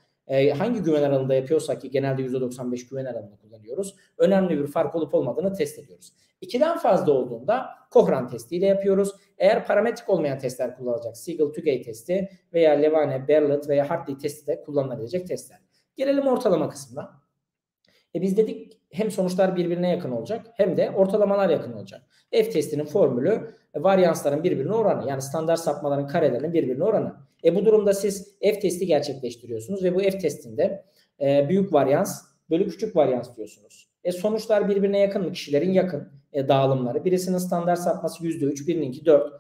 hangi güven aralığında yapıyorsak, ki genelde %95 güven aralığında kullanıyoruz, önemli bir fark olup olmadığını test ediyoruz. 2'den fazla olduğunda Cochrane testiyle yapıyoruz. Eğer parametrik olmayan testler kullanılacak, Siegel-Tugay testi veya Levane, Berlet veya Hartley testi de kullanılabilecek testler. Gelelim ortalama kısmına. Biz dedik hem sonuçlar birbirine yakın olacak hem de ortalamalar yakın olacak. F testinin formülü varyansların birbirine oranı, yani standart sapmaların karelerinin birbirine oranı. Bu durumda siz F testi gerçekleştiriyorsunuz ve bu F testinde büyük varyans bölü küçük varyans diyorsunuz. Sonuçlar birbirine yakın mı? Kişilerin yakın dağılımları. Birisinin standart sapması %3, birininki 4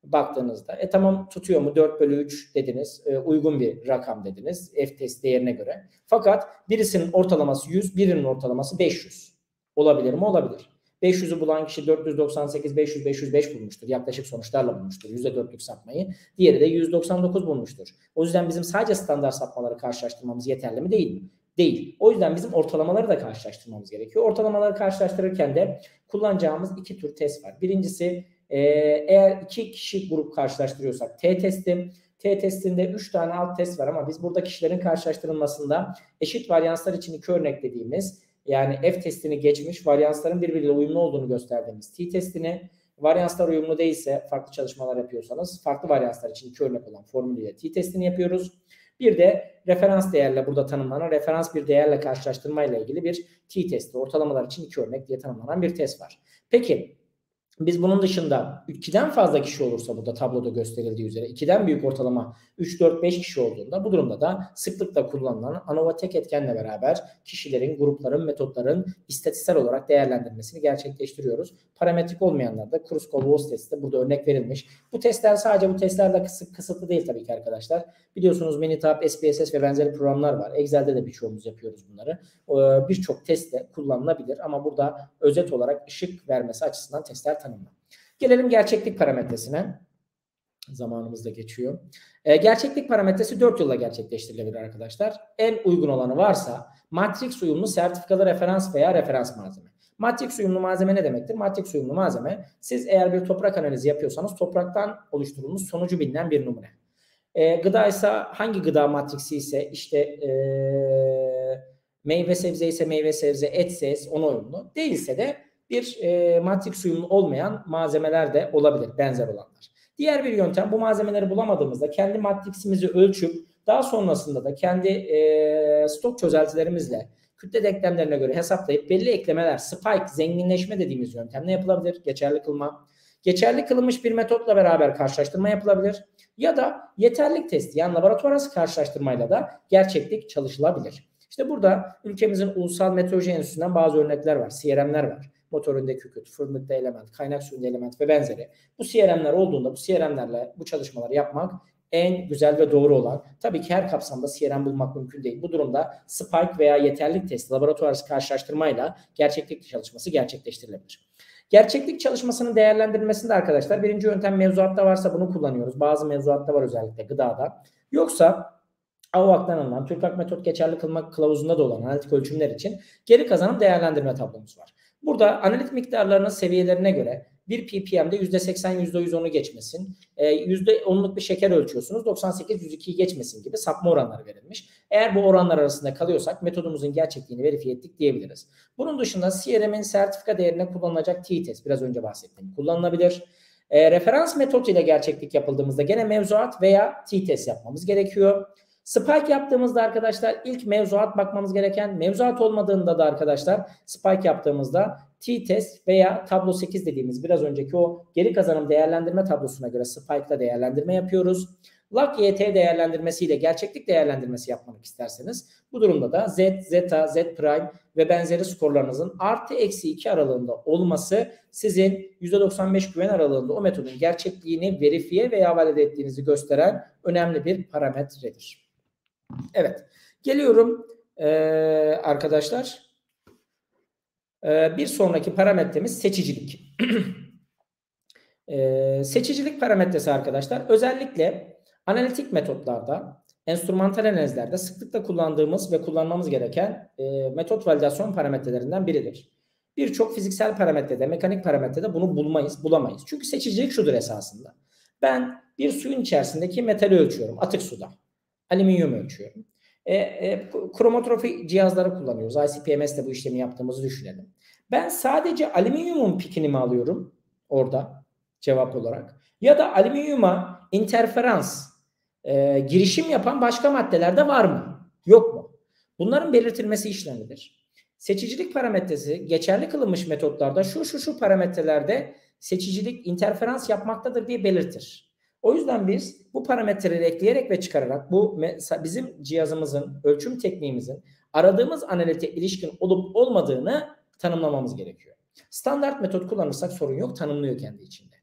baktığınızda. Tamam, tutuyor mu? 4 bölü 3 dediniz. Uygun bir rakam dediniz F test değerine göre. Fakat birisinin ortalaması 100, birinin ortalaması 500. Olabilir mi? Olabilir. 500'ü bulan kişi 498, 500, 505 bulmuştur. Yaklaşık sonuçlarla bulmuştur %4'lük sapmayı. Diğeri de 199 bulmuştur. O yüzden bizim sadece standart sapmaları karşılaştırmamız yeterli mi? Değil mi? Değil. O yüzden bizim ortalamaları da karşılaştırmamız gerekiyor. Ortalamaları karşılaştırırken de kullanacağımız 2 tür test var. Birincisi, eğer 2 kişi grup karşılaştırıyorsak T testi. T testinde 3 tane alt test var ama biz burada kişilerin karşılaştırılmasında eşit varyanslar için 2 örnek dediğimiz, yani F testini geçmiş varyansların birbiriyle uyumlu olduğunu gösterdiğimiz T testini, varyanslar uyumlu değilse, farklı çalışmalar yapıyorsanız farklı varyanslar için 2 örnek olan formülüyle T testini yapıyoruz. Bir de referans değerle, burada tanımlanan referans bir değerle karşılaştırmayla ilgili bir T testi, ortalamalar için 2 örnek diye tanımlanan bir test var. Peki biz bunun dışında 2'den fazla kişi olursa, burada tabloda gösterildiği üzere 2'den büyük ortalama 3, 4, 5 kişi olduğunda, bu durumda da sıklıkla kullanılan ANOVA tek etkenle beraber kişilerin, grupların, metotların istatistiksel olarak değerlendirmesini gerçekleştiriyoruz. Parametrik olmayanlarda Kruskal-Walsh testi de burada örnek verilmiş. Bu testler sadece bu testlerle kısıtlı değil tabii ki arkadaşlar. Biliyorsunuz Minitab, SPSS ve benzeri programlar var. Excel'de de birçoğumuz yapıyoruz bunları. Birçok testte kullanılabilir ama burada özet olarak ışık vermesi açısından testler tanımlı. Gelelim gerçeklik parametresine. Zamanımız da geçiyor. Gerçeklik parametresi 4 yolla gerçekleştirilebilir arkadaşlar. En uygun olanı varsa Matrix uyumlu sertifikalı referans veya referans malzeme. Matrix uyumlu malzeme ne demektir? Matrix uyumlu malzeme, siz eğer bir toprak analizi yapıyorsanız topraktan oluşturulmuş sonucu bilinen bir numune. Gıda ise hangi gıda matriksi ise işte meyve sebze ise meyve sebze, etse ona uyumlu. Değilse de bir matrix uyumlu olmayan malzemeler de olabilir, benzer olanlar. Diğer bir yöntem, bu malzemeleri bulamadığımızda kendi matriximizi ölçüp daha sonrasında da kendi stok çözeltilerimizle kütle denklemlerine göre hesaplayıp belli eklemeler, spike, zenginleşme dediğimiz yöntemle yapılabilir. Geçerli kılma. Geçerli kılınmış bir metotla beraber karşılaştırma yapılabilir. Ya da yeterlilik testi, yani laboratuvar arası karşılaştırmayla da gerçeklik çalışılabilir. İşte burada ülkemizin Ulusal Meteoroloji Enstitüsü'nden bazı örnekler var, CRM'ler var. Motorunda kükürt, fırınlıkta element, kaynak suyunda element ve benzeri. Bu CRM'ler olduğunda bu CRM'lerle bu çalışmaları yapmak en güzel ve doğru olan. Tabii ki her kapsamda CRM bulmak mümkün değil. Bu durumda spike veya yeterlilik testi, laboratuvar arası karşılaştırmayla gerçeklik çalışması gerçekleştirilebilir. Gerçeklik çalışmasının değerlendirilmesinde arkadaşlar birinci yöntem mevzuatta varsa bunu kullanıyoruz. Bazı mevzuatta var, özellikle gıdada. Yoksa AUAK'tan alınan TÜRKAK metot geçerli kılma kılavuzunda da olan analitik ölçümler için geri kazanım değerlendirme tablomuz var. Burada analitik miktarlarının seviyelerine göre bir ppm'de %80, %110'u geçmesin, %10'luk bir şeker ölçüyorsunuz, 98, 102'yi geçmesin gibi sapma oranları verilmiş. Eğer bu oranlar arasında kalıyorsak metodumuzun gerçekliğini verifiye ettik diyebiliriz. Bunun dışında CRM'in sertifika değerine kullanılacak t-test, biraz önce bahsettiğim, kullanılabilir. Referans metot ile gerçeklik yapıldığımızda gene mevzuat veya t-test yapmamız gerekiyor. Spike yaptığımızda arkadaşlar ilk mevzuat bakmamız gereken, mevzuat olmadığında da arkadaşlar spike yaptığımızda t-test veya tablo 8 dediğimiz biraz önceki o geri kazanım değerlendirme tablosuna göre spike'la değerlendirme yapıyoruz. Log-YT değerlendirmesiyle gerçeklik değerlendirmesi yapmak isterseniz bu durumda da Z, zeta, Z prime ve benzeri skorlarınızın artı eksi 2 aralığında olması sizin %95 güven aralığında o metodun gerçekliğini verifiye veya valide ettiğinizi gösteren önemli bir parametredir. Evet. Geliyorum arkadaşlar. Bir sonraki parametremiz seçicilik. Seçicilik parametresi arkadaşlar özellikle analitik metotlarda, enstrümantal analizlerde sıklıkla kullandığımız ve kullanmamız gereken metot validasyon parametrelerinden biridir. Birçok fiziksel parametrede, mekanik parametrede bunu bulamayız. Çünkü seçicilik şudur esasında. Ben bir suyun içerisindeki metali ölçüyorum, atık suda. Alüminyum ölçüyorum. Kromotrofi cihazları kullanıyoruz. ICP-MS'de bu işlemi yaptığımızı düşünelim. Ben sadece alüminyumun pikini mi alıyorum orada cevap olarak? Ya da alüminyuma interferans girişim yapan başka maddeler de var mı? Yok mu? Bunların belirtilmesi işlemidir. Seçicilik parametresi geçerli kılınmış metotlarda şu parametrelerde seçicilik interferans yapmaktadır diye belirtir. O yüzden biz bu parametreleri ekleyerek ve çıkararak bu bizim cihazımızın, ölçüm tekniğimizin aradığımız analite ilişkin olup olmadığını tanımlamamız gerekiyor. Standart metot kullanırsak sorun yok, tanımlıyor kendi içinde.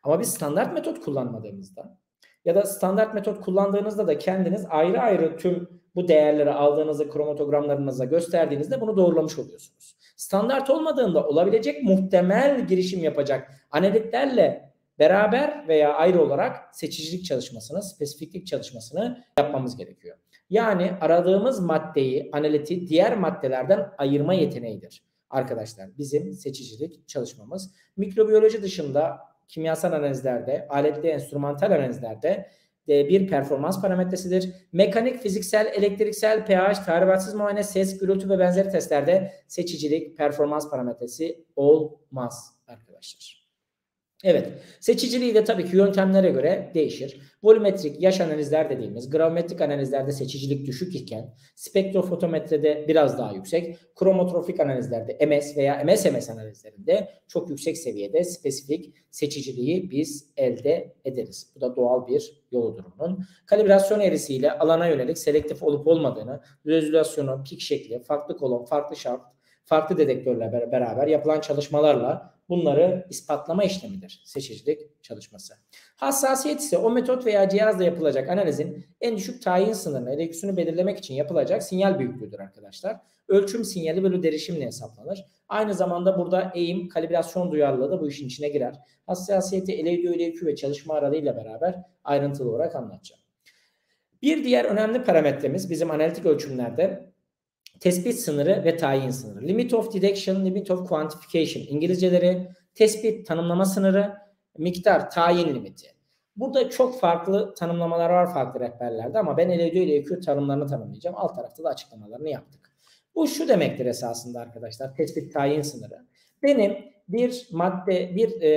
Ama biz standart metot kullanmadığımızda ya da standart metot kullandığınızda da kendiniz ayrı ayrı tüm bu değerleri aldığınızda kromatogramlarınıza gösterdiğinizde bunu doğrulamış oluyorsunuz. Standart olmadığında olabilecek muhtemel girişim yapacak analitlerle beraber veya ayrı olarak seçicilik çalışmasını, spesifiklik çalışmasını yapmamız gerekiyor. Yani aradığımız maddeyi, analiti diğer maddelerden ayırma yeteneğidir. Arkadaşlar bizim seçicilik çalışmamız mikrobiyoloji dışında kimyasal analizlerde, aletli enstrümantal analizlerde bir performans parametresidir. Mekanik, fiziksel, elektriksel, pH, tahribatsız muayene, ses, gürültü ve benzeri testlerde seçicilik, performans parametresi olmaz arkadaşlar. Evet, seçiciliği de tabii ki yöntemlere göre değişir. Volümetrik yaş analizler dediğimiz gravimetrik analizlerde seçicilik düşük iken spektrofotometrede biraz daha yüksek, kromotrofik analizlerde MS veya MS analizlerinde çok yüksek seviyede spesifik seçiciliği biz elde ederiz. Bu da doğal bir yoludur bunun. Kalibrasyon eğrisiyle alana yönelik selektif olup olmadığını, rezolüsyonu, pik şekli, farklı kolon, farklı şaft, farklı dedektörle beraber yapılan çalışmalarla bunları ispatlama işlemidir seçicilik çalışması. Hassasiyet ise o metot veya cihazla yapılacak analizin en düşük tayin sınırını, LQ'sunu belirlemek için yapılacak sinyal büyüklüğüdür arkadaşlar. Ölçüm sinyali bölü derişimle hesaplanır. Aynı zamanda burada eğim, kalibrasyon duyarlılığı da bu işin içine girer. Hassasiyeti LQ ve çalışma aralığıyla beraber ayrıntılı olarak anlatacağım. Bir diğer önemli parametremiz bizim analitik ölçümlerde tespit sınırı ve tayin sınırı. Limit of detection, limit of quantification İngilizceleri, tespit tanımlama sınırı, miktar tayin limiti. Burada çok farklı tanımlamalar var farklı rehberlerde ama ben LQ tanımlarını tanımlayacağım. Alt tarafta da açıklamalarını yaptık. Bu şu demektir esasında arkadaşlar, tespit tayin sınırı. Benim bir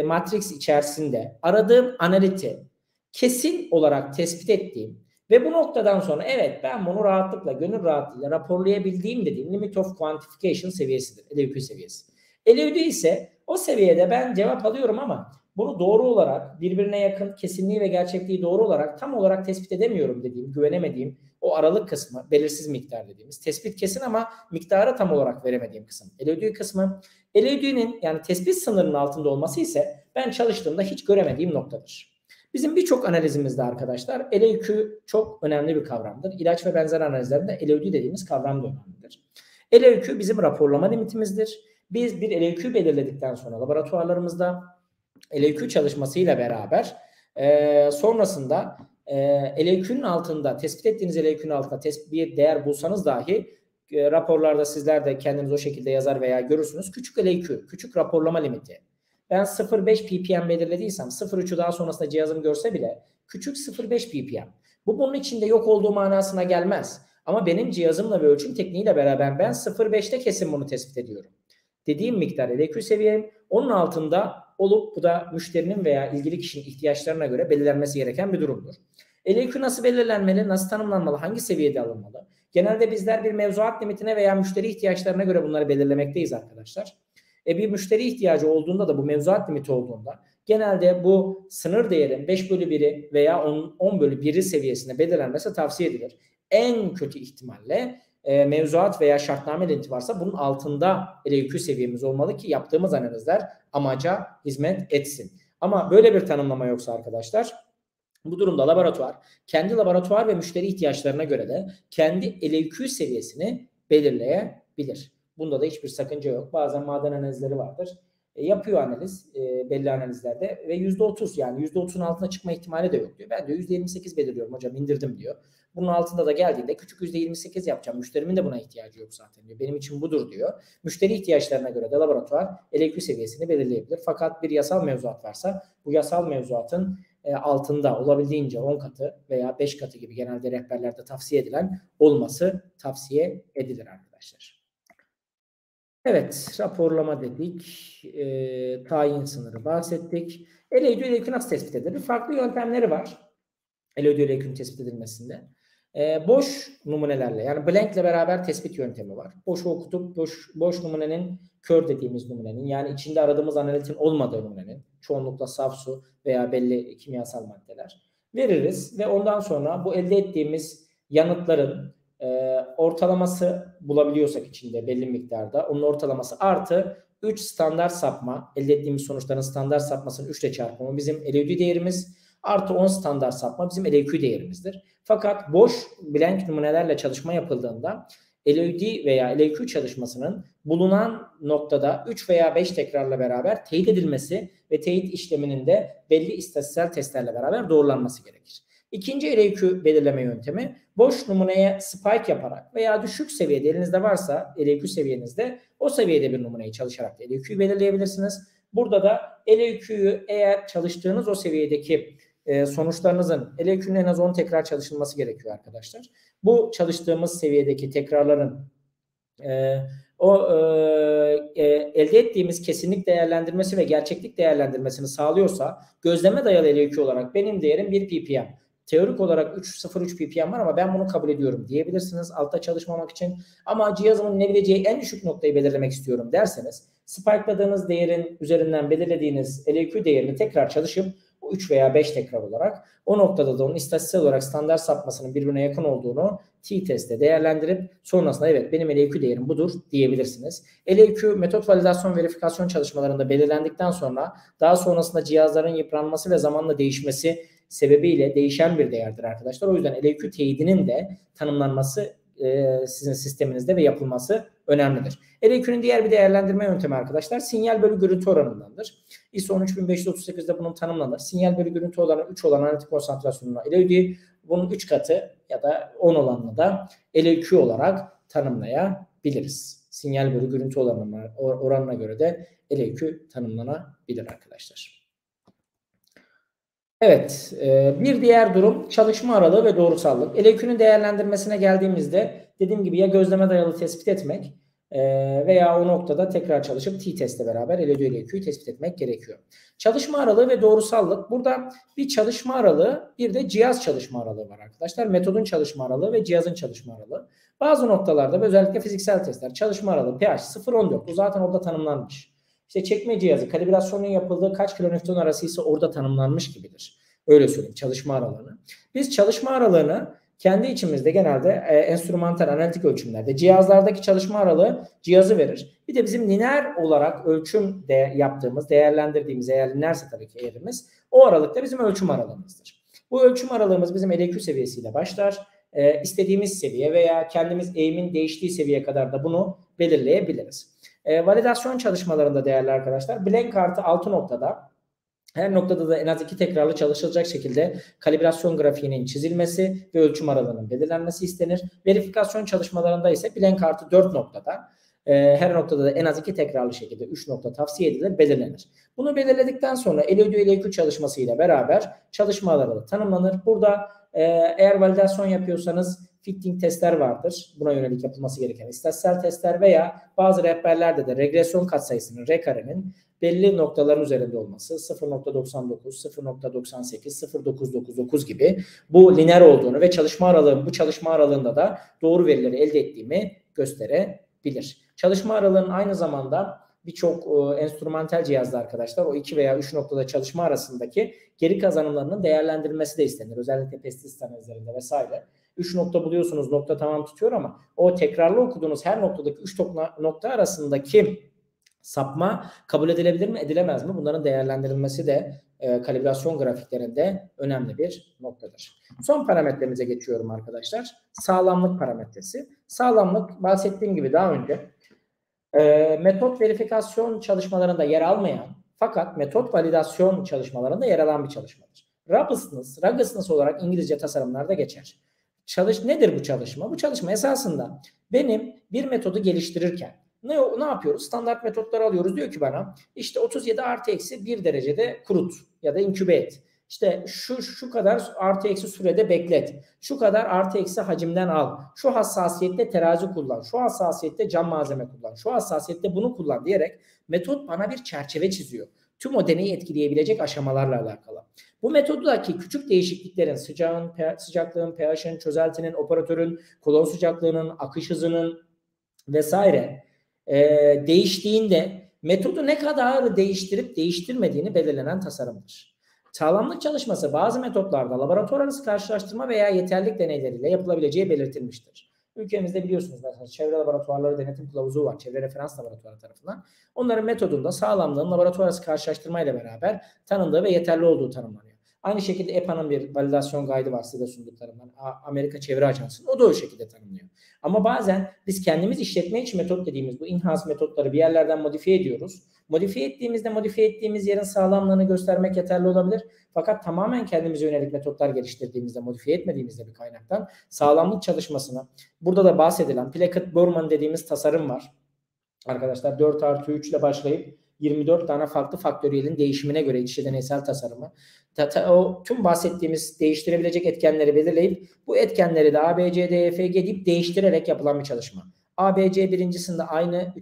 matrix içerisinde aradığım analiti kesin olarak tespit ettiğim ve bu noktadan sonra evet ben bunu rahatlıkla, gönül rahatlığıyla raporlayabildiğim dediğim limit of quantification seviyesidir. LQ seviyesi. LQ ise o seviyede ben cevap alıyorum ama bunu doğru olarak, birbirine yakın, kesinliği ve gerçekliği doğru olarak tam olarak tespit edemiyorum dediğim, güvenemediğim o aralık kısmı, belirsiz miktar dediğimiz. Tespit kesin ama miktarı tam olarak veremediğim kısım. LQ kısmı. LQ'nin yani tespit sınırının altında olması ise ben çalıştığımda hiç göremediğim noktadır. Bizim birçok analizimizde arkadaşlar LQ çok önemli bir kavramdır. İlaç ve benzer analizlerinde LQ dediğimiz kavram da önemlidir. LQ bizim raporlama limitimizdir. Biz bir LQ belirledikten sonra laboratuvarlarımızda LQ çalışmasıyla beraber sonrasında LQ'nun altında tespit ettiğiniz LQ'nun altında bir değer bulsanız dahi raporlarda sizler de kendiniz o şekilde yazar veya görürsünüz. Küçük LQ, küçük raporlama limiti. Ben 0.5 ppm belirlediysem 0.3'ü daha sonrasında cihazım görse bile küçük 0.5 ppm. Bu bunun içinde yok olduğu manasına gelmez. Ama benim cihazımla ve ölçüm tekniğiyle beraber ben 0.5'te kesin bunu tespit ediyorum. Dediğim miktar LQ seviyem onun altında olup bu da müşterinin veya ilgili kişinin ihtiyaçlarına göre belirlenmesi gereken bir durumdur. LQ nasıl belirlenmeli, nasıl tanımlanmalı, hangi seviyede alınmalı? Genelde bizler bir mevzuat limitine veya müşteri ihtiyaçlarına göre bunları belirlemekteyiz arkadaşlar. Bir müşteri ihtiyacı olduğunda da bu mevzuat limiti olduğunda genelde bu sınır değerin 5/1'i veya 10/1'i seviyesinde belirlenmesi tavsiye edilir. En kötü ihtimalle mevzuat veya şartname limiti varsa bunun altında LEQ seviyemiz olmalı ki yaptığımız analizler amaca hizmet etsin. Ama böyle bir tanımlama yoksa arkadaşlar, bu durumda laboratuvar kendi laboratuvar ve müşteri ihtiyaçlarına göre de kendi LEQ seviyesini belirleyebilir. Bunda da hiçbir sakınca yok. Bazen maden analizleri vardır. Yapıyor analiz belli analizlerde ve %30, yani %30'un altına çıkma ihtimali de yok diyor. Ben diyor %28 belirliyorum hocam, indirdim diyor. Bunun altında da geldiğinde küçük %28 yapacağım. Müşterimin de buna ihtiyacı yok zaten diyor. Benim için budur diyor. Müşteri ihtiyaçlarına göre de laboratuvar LEQ seviyesini belirleyebilir. Fakat bir yasal mevzuat varsa bu yasal mevzuatın altında olabildiğince 10 katı veya 5 katı gibi genelde rehberlerde tavsiye edilen olması tavsiye edilir arkadaşlar. Evet, raporlama dedik, tayin sınırı bahsettik. LEQ nasıl tespit edilir? Farklı yöntemleri var LEQ'nun tespit edilmesinde. Boş numunelerle, yani blank ile beraber tespit yöntemi var. Boşu okutup boş numunenin, kör dediğimiz numunenin, yani içinde aradığımız analitin olmadığı numunenin, çoğunlukla saf su veya belli kimyasal maddeler veririz ve ondan sonra bu elde ettiğimiz yanıtların ortalaması bulabiliyorsak içinde belli miktarda, onun ortalaması artı 3 standart sapma, elde ettiğimiz sonuçların standart sapmasının 3 ile çarpımı bizim LEQ değerimiz, artı 10 standart sapma bizim LEQ değerimizdir. Fakat boş blank numunelerle çalışma yapıldığında LED veya LEQ çalışmasının bulunan noktada 3 veya 5 tekrarla beraber teyit edilmesi ve teyit işleminin de belli istatistiksel testlerle beraber doğrulanması gerekir. İkinci LEQ belirleme yöntemi, boş numuneye spike yaparak veya düşük seviyede elinizde varsa LEQ seviyenizde o seviyede bir numuneyi çalışarak LEQ'yu belirleyebilirsiniz. Burada da LEQ'yu eğer çalıştığınız o seviyedeki sonuçlarınızın LEQ'nun en az 10 tekrar çalışılması gerekiyor arkadaşlar. Bu çalıştığımız seviyedeki tekrarların elde ettiğimiz kesinlik değerlendirmesi ve gerçeklik değerlendirmesini sağlıyorsa gözleme dayalı LEQ olarak benim değerim 1 ppm. Teorik olarak 0.3 ppm var ama ben bunu kabul ediyorum diyebilirsiniz altta çalışmamak için. Ama cihazımın inebileceği en düşük noktayı belirlemek istiyorum derseniz spike'ladığınız değerin üzerinden belirlediğiniz LEQ değerini tekrar çalışıp 3 veya 5 tekrar olarak o noktada da onun istatistiksel olarak standart sapmasının birbirine yakın olduğunu t-testte değerlendirip sonrasında evet benim LEQ değerim budur diyebilirsiniz. LEQ metot validasyon verifikasyon çalışmalarında belirlendikten sonra daha sonrasında cihazların yıpranması ve zamanla değişmesi sebebiyle değişen bir değerdir arkadaşlar. O yüzden LEQ teyidinin de tanımlanması sizin sisteminizde ve yapılması önemlidir. LEQ'nun diğer bir değerlendirme yöntemi arkadaşlar sinyal bölü görüntü oranındandır. ISO 13538'de bunun tanımlanır. Sinyal bölü görüntü oranı 3 olan analitik konsantrasyonuna LEQ, bunun 3 katı ya da 10 olanını da LEQ olarak tanımlayabiliriz. Sinyal bölü görüntü oranına göre de LEQ tanımlanabilir arkadaşlar. Evet, bir diğer durum çalışma aralığı ve doğrusallık. LEQ'nun değerlendirmesine geldiğimizde dediğim gibi ya gözleme dayalı tespit etmek veya o noktada tekrar çalışıp t-testle beraber LEQ'yu tespit etmek gerekiyor. Çalışma aralığı ve doğrusallık. Burada bir çalışma aralığı, bir de cihaz çalışma aralığı var arkadaşlar. Metodun çalışma aralığı ve cihazın çalışma aralığı. Bazı noktalarda özellikle fiziksel testler çalışma aralığı pH 0.14, bu zaten orada tanımlanmış. İşte çekme cihazı kalibrasyonun yapıldığı kaç kilonewton arasıysa orada tanımlanmış gibidir. Öyle söyleyeyim çalışma aralığını. Biz çalışma aralığını kendi içimizde genelde enstrümantal analitik ölçümlerde cihazlardaki çalışma aralığı cihazı verir. Bir de bizim lineer olarak ölçüm yaptığımız, değerlendirdiğimiz, eğer lineerse tabii ki eğrimiz, o aralıkta bizim ölçüm aralığımızdır. Bu ölçüm aralığımız bizim LEQ seviyesiyle başlar. İstediğimiz seviye veya kendimiz eğimin değiştiği seviyeye kadar da bunu belirleyebiliriz. Validasyon çalışmalarında değerli arkadaşlar, blank artı 6 noktada her noktada da en az 2 tekrarlı çalışılacak şekilde kalibrasyon grafiğinin çizilmesi ve ölçüm aralığının belirlenmesi istenir. Verifikasyon çalışmalarında ise blank artı 4 noktada her noktada da en az 2 tekrarlı şekilde 3 nokta tavsiye edilir, belirlenir. Bunu belirledikten sonra LEQ çalışması ile beraber çalışma aralığı tanımlanır. Burada eğer validasyon yapıyorsanız fitting testler vardır. Buna yönelik yapılması gereken istatistiksel testler veya bazı rehberlerde de regresyon katsayısının, R-karenin belli noktaların üzerinde olması 0.99, 0.98, 0.999 gibi bu lineer olduğunu ve bu çalışma aralığında da doğru verileri elde ettiğimi gösterebilir. Çalışma aralığının aynı zamanda birçok enstrümantal cihazda arkadaşlar o 2 veya 3 noktada çalışma arasındaki geri kazanımlarının değerlendirilmesi de istenir. Özellikle pestisit analizlerinde vesaire. 3 nokta buluyorsunuz, nokta tamam tutuyor ama o tekrarlı okuduğunuz her noktadaki 3 nokta arasındaki sapma kabul edilebilir mi, edilemez mi? Bunların değerlendirilmesi de kalibrasyon grafiklerinde önemli bir noktadır. Son parametremize geçiyorum arkadaşlar. Sağlamlık parametresi. Sağlamlık bahsettiğim gibi daha önce metot verifikasyon çalışmalarında yer almayan fakat metot validasyon çalışmalarında yer alan bir çalışmadır. Robustness olarak İngilizce tasarımlarda geçer. Nedir bu çalışma? Bu çalışma esasında benim bir metodu geliştirirken ne yapıyoruz? Standart metotları alıyoruz. Diyor ki bana işte 37 artı eksi 1 derecede kurut ya da inkübe et. İşte şu kadar artı eksi sürede beklet. Şu kadar artı eksi hacimden al. Şu hassasiyette terazi kullan. Şu hassasiyette cam malzeme kullan. Şu hassasiyette bunu kullan diyerek metot bana bir çerçeve çiziyor. Tüm o deneyi etkileyebilecek aşamalarla alakalı. Bu metodudaki küçük değişikliklerin sıcaklığın, pH'in, çözeltinin, operatörün, kolon sıcaklığının, akış hızının vesaire değiştiğinde metodu ne kadar değiştirip değiştirmediğini belirlenen tasarımdır. Sağlamlık çalışması bazı metotlarda laboratuvar arası karşılaştırma veya yeterlilik deneyleriyle yapılabileceği belirtilmiştir. Ülkemizde biliyorsunuz mesela çevre laboratuvarları denetim kılavuzu var. Çevre referans laboratuvarı tarafından. Onların metodunda sağlamlığın laboratuvar arası karşılaştırma ile beraber tanındığı ve yeterli olduğu tanımlanıyor. Aynı şekilde EPA'nın bir validasyon guide'ı var size sunduklarından. Amerika Çevre Ajansı'nın o da o şekilde tanımlıyor. Ama bazen biz kendimiz işletme içi metot dediğimiz bu in-house metotları bir yerlerden modifiye ediyoruz. Modifiye ettiğimiz yerin sağlamlığını göstermek yeterli olabilir. Fakat tamamen kendimize yönelik metotlar geliştirdiğimizde, modifiye etmediğimizde bir kaynaktan sağlamlık çalışmasını, burada da bahsedilen Plackett-Börman dediğimiz tasarım var. Arkadaşlar 4+3 ile başlayıp 24 tane farklı faktöriyelin değişimine göre içi deneysel tasarımı. O tüm bahsettiğimiz değiştirebilecek etkenleri belirleyip bu etkenleri de A, B, C, D, E, F, G deyip değiştirerek yapılan bir çalışma. A, B, C birincisinde aynı,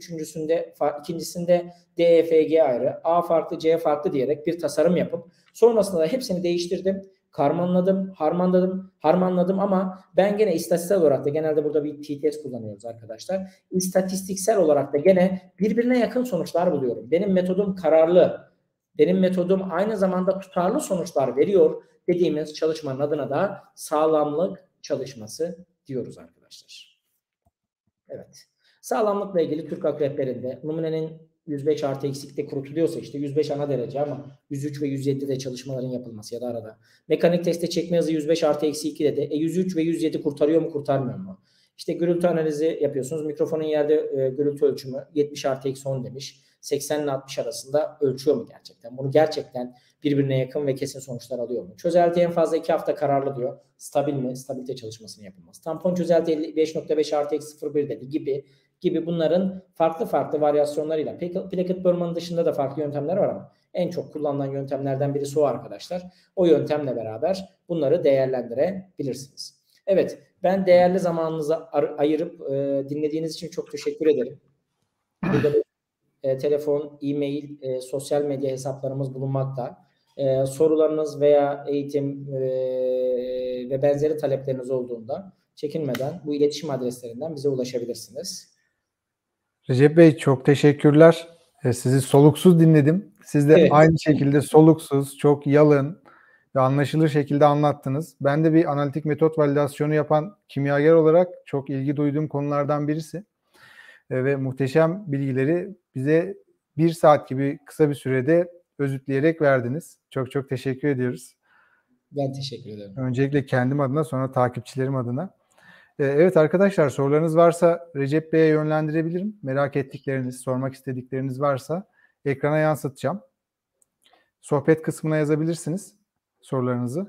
ikincisinde D, E, F, G ayrı, A farklı, C farklı diyerek bir tasarım yapıp sonrasında da hepsini değiştirdim. Harmanladım ama ben gene istatistiksel olarak da genelde burada bir t-test kullanıyoruz arkadaşlar. İstatistiksel olarak da gene birbirine yakın sonuçlar buluyorum. Benim metodum kararlı. Benim metodum aynı zamanda tutarlı sonuçlar veriyor dediğimiz çalışmanın adına da sağlamlık çalışması diyoruz arkadaşlar. Evet. Sağlamlıkla ilgili TÜRKAK rehberinde numunenin 105 artı eksikte kurutuluyorsa işte 105 ana derece ama 103 ve 107'de çalışmaların yapılması ya da arada. Mekanik testte çekme hızı 105 artı eksi 2'de de 103 ve 107 kurtarıyor mu kurtarmıyor mu? İşte gürültü analizi yapıyorsunuz. Mikrofonun yerde gürültü ölçümü 70 artı eksi 10 demiş. 80 ile 60 arasında ölçüyor mu gerçekten? Bunu gerçekten birbirine yakın ve kesin sonuçlar alıyor mu? Çözelti en fazla 2 hafta kararlı diyor. Stabil mi? Stabilite çalışmasının yapılması. Tampon çözelti 55.5 artı eksi 0,1 dedi gibi bunların farklı varyasyonlarıyla. Plackett-Börman'ın dışında da farklı yöntemler var ama en çok kullanılan yöntemlerden birisi o arkadaşlar. O yöntemle beraber bunları değerlendirebilirsiniz. Evet, ben değerli zamanınızı ayırıp dinlediğiniz için çok teşekkür ederim. Burada telefon, e-mail, sosyal medya hesaplarımız bulunmakta. Sorularınız veya eğitim ve benzeri talepleriniz olduğunda çekinmeden bu iletişim adreslerinden bize ulaşabilirsiniz. Recep Bey çok teşekkürler. Sizi soluksuz dinledim. Siz de Evet. aynı şekilde soluksuz, çok yalın ve anlaşılır şekilde anlattınız. Ben de bir analitik metot validasyonu yapan kimyager olarak çok ilgi duyduğum konulardan birisi. Ve muhteşem bilgileri bize 1 saat gibi kısa bir sürede özetleyerek verdiniz. Çok çok teşekkür ediyoruz. Ben teşekkür ederim. Öncelikle kendim adına sonra takipçilerim adına. Evet arkadaşlar sorularınız varsa Recep Bey'e yönlendirebilirim. Merak ettikleriniz, sormak istedikleriniz varsa ekrana yansıtacağım. Sohbet kısmına yazabilirsiniz sorularınızı.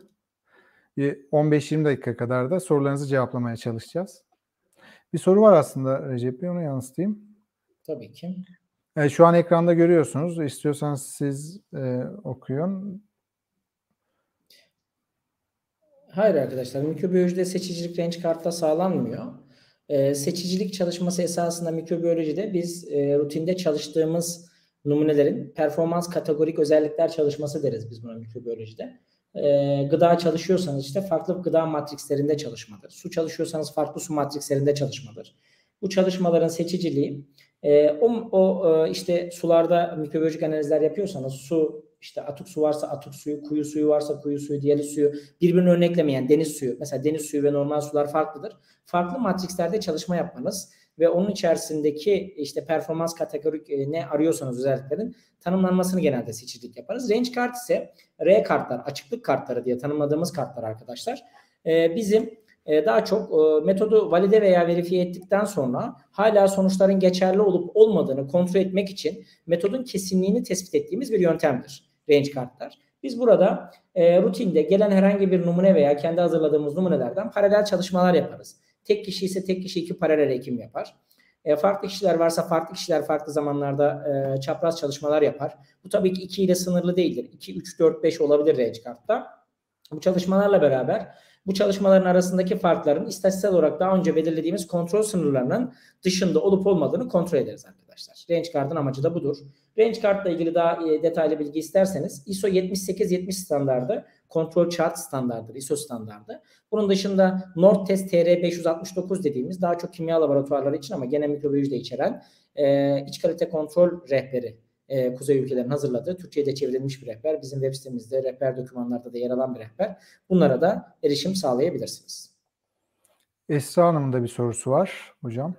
15-20 dakika kadar da sorularınızı cevaplamaya çalışacağız. Bir soru var aslında Recep Bey, onu yansıtayım. Tabii ki. Şu an ekranda görüyorsunuz. İstiyorsanız siz okuyun. Hayır arkadaşlar, mikrobiyolojide seçicilik range kartta sağlanmıyor. Seçicilik çalışması esasında mikrobiyolojide biz rutinde çalıştığımız numunelerin performans kategorik özellikler çalışması deriz biz buna mikrobiyolojide. Gıda çalışıyorsanız işte farklı gıda matrikslerinde çalışmadır. Su çalışıyorsanız farklı su matrikslerinde çalışmadır. Bu çalışmaların seçiciliği İşte sularda mikrobiyolojik analizler yapıyorsanız su, işte atık su varsa atık suyu, kuyu suyu varsa kuyu suyu, diğer suyu birbirine örneklemeyen deniz suyu. Mesela deniz suyu ve normal sular farklıdır. Farklı matrikslerde çalışma yapmanız ve onun içerisindeki işte performans kategorik ne arıyorsanız özelliklerin tanımlanmasını genelde seçicilik yaparız. Range kart ise R kartlar, açıklık kartları diye tanımladığımız kartlar arkadaşlar. Bizim daha çok metodu valide veya verifiye ettikten sonra hala sonuçların geçerli olup olmadığını kontrol etmek için metodun kesinliğini tespit ettiğimiz bir yöntemdir range kartlar. Biz burada rutinde gelen herhangi bir numune veya kendi hazırladığımız numunelerden paralel çalışmalar yaparız. Tek kişi ise tek kişi 2 paralel ekim yapar. Farklı kişiler varsa farklı kişiler farklı zamanlarda çapraz çalışmalar yapar. Bu tabii ki 2 ile sınırlı değildir. 2, 3, 4, 5 olabilir range kartta. Bu çalışmalarla beraber bu çalışmaların arasındaki farkların istatistiksel olarak daha önce belirlediğimiz kontrol sınırlarının dışında olup olmadığını kontrol ederiz arkadaşlar. Range kartın amacı da budur. Range kartla ilgili daha detaylı bilgi isterseniz ISO 7870 standardı kontrol chart standartıdır, ISO standardı. Bunun dışında Nordtest TR569 dediğimiz daha çok kimya laboratuvarları için ama gene mikrobiyoloji de içeren iç kalite kontrol rehberi. Kuzey ülkelerin hazırladığı, Türkçe'de çevrilmiş bir rehber. Bizim web sitemizde rehber dokümanlarda da yer alan bir rehber. Bunlara da erişim sağlayabilirsiniz. Esra Hanım'ın da bir sorusu var hocam.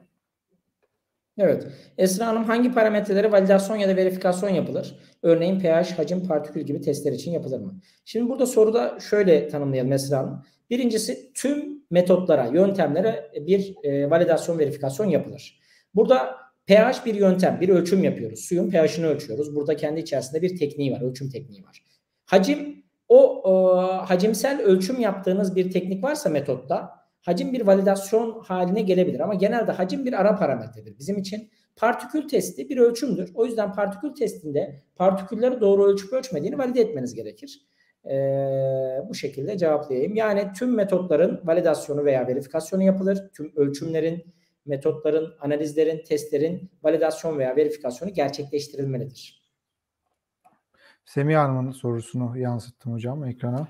Evet. Esra Hanım, hangi parametrelere validasyon ya da verifikasyon yapılır? Örneğin pH, hacim, partikül gibi testler için yapılır mı? Şimdi burada soruda şöyle tanımlayalım Esra Hanım. Birincisi tüm metotlara, yöntemlere bir validasyon, verifikasyon yapılır. Burada pH bir yöntem, bir ölçüm yapıyoruz. Suyun pH'ini ölçüyoruz. Burada kendi içerisinde bir tekniği var, ölçüm tekniği var. Hacim, hacimsel ölçüm yaptığınız bir teknik varsa metotta, hacim bir validasyon haline gelebilir ama genelde hacim bir ara parametredir. Bizim için partikül testi bir ölçümdür. O yüzden partikül testinde partikülleri doğru ölçüp ölçmediğini valide etmeniz gerekir. Bu şekilde cevaplayayım. Yani tüm metotların validasyonu veya verifikasyonu yapılır. Tüm ölçümlerin, metotların, analizlerin, testlerin validasyon veya verifikasyonu gerçekleştirilmelidir. Semih Hanım'ın sorusunu yansıttım hocam ekrana.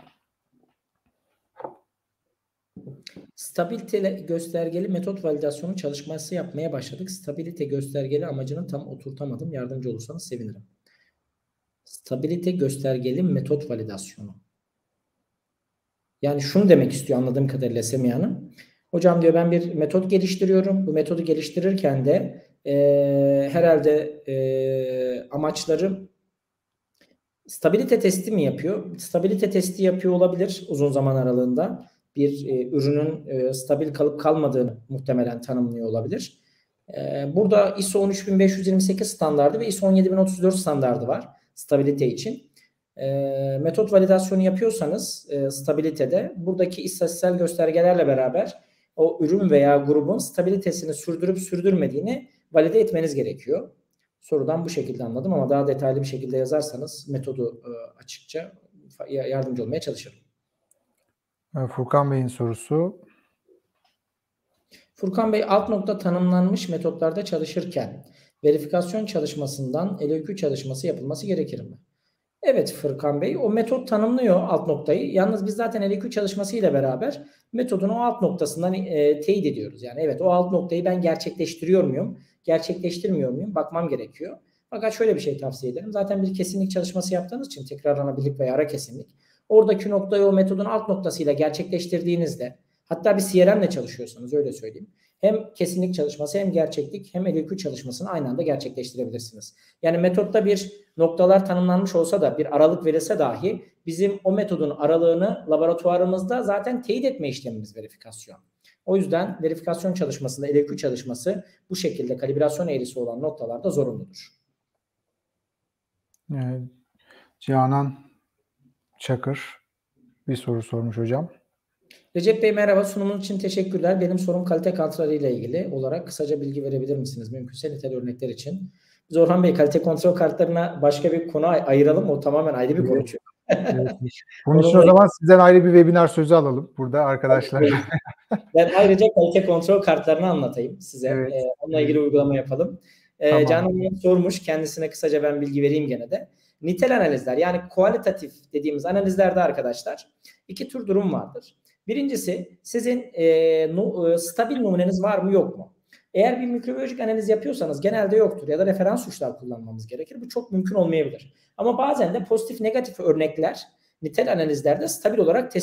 Stabilite göstergeli metot validasyonu çalışması yapmaya başladık. Stabilite göstergeli amacını tam oturtamadım. Yardımcı olursanız sevinirim. Stabilite göstergeli metot validasyonu. Yani şunu demek istiyor anladığım kadarıyla Semih Hanım. Hocam diyor ben bir metot geliştiriyorum. Bu metodu geliştirirken de herhalde amaçları stabilite testi mi yapıyor? Stabilite testi yapıyor olabilir uzun zaman aralığında. Bir ürünün stabil kalıp kalmadığını muhtemelen tanımlıyor olabilir. Burada ISO 13528 standardı ve ISO 17034 standardı var stabilite için. Metot validasyonu yapıyorsanız stabilitede buradaki istatistiksel göstergelerle beraber o ürün veya grubun stabilitesini sürdürüp sürdürmediğini valide etmeniz gerekiyor. Sorudan bu şekilde anladım ama daha detaylı bir şekilde yazarsanız metodu açıkça yardımcı olmaya çalışırım. Furkan Bey'in sorusu. Furkan Bey, alt nokta tanımlanmış metotlarda çalışırken verifikasyon çalışmasından LQ çalışması yapılması gerekir mi? Evet Furkan Bey, o metot tanımlıyor alt noktayı. Yalnız biz zaten LQ çalışmasıyla beraber metodun o alt noktasından teyit ediyoruz. Yani evet o alt noktayı ben gerçekleştiriyor muyum? Gerçekleştirmiyor muyum? Bakmam gerekiyor. Fakat şöyle bir şey tavsiye ederim. Zaten bir kesinlik çalışması yaptığınız için tekrarlanabilirlik veya ara kesinlik. Oradaki noktayı o metodun alt noktasıyla gerçekleştirdiğinizde, hatta bir CRM ile çalışıyorsanız öyle söyleyeyim. Hem kesinlik çalışması hem gerçeklik hem LQ çalışmasını aynı anda gerçekleştirebilirsiniz. Yani metotta bir noktalar tanımlanmış olsa da bir aralık verilse dahi bizim o metodun aralığını laboratuvarımızda zaten teyit etme işlemimiz verifikasyon. O yüzden verifikasyon çalışmasında LQ çalışması bu şekilde kalibrasyon eğrisi olan noktalarda zorunludur. Canan Çakır bir soru sormuş hocam. Recep Bey merhaba, sunumunuz için teşekkürler. Benim sorum kalite kontrolü ile ilgili olarak kısaca bilgi verebilir misiniz? Mümkünse nitel örnekler için. Biz Orhan Bey kalite kontrol kartlarına başka bir konu ayıralım. O tamamen ayrı bir konu çünkü. Evet. Bunun için o zaman sizden ayrı bir webinar sözü alalım burada arkadaşlar. Ben ayrıca kalite kontrol kartlarını anlatayım size. Evet. Onunla ilgili uygulama yapalım. Tamam. Canan sormuş. Kendisine kısaca ben bilgi vereyim gene de. Nitel analizler yani kualitatif dediğimiz analizlerde arkadaşlar iki tür durum vardır. Birincisi sizin stabil numuneniz var mı yok mu? Eğer bir mikrobiyolojik analiz yapıyorsanız genelde yoktur ya da referans suçlar kullanmamız gerekir. Bu çok mümkün olmayabilir. Ama bazen de pozitif negatif örnekler nitel analizlerde stabil olarak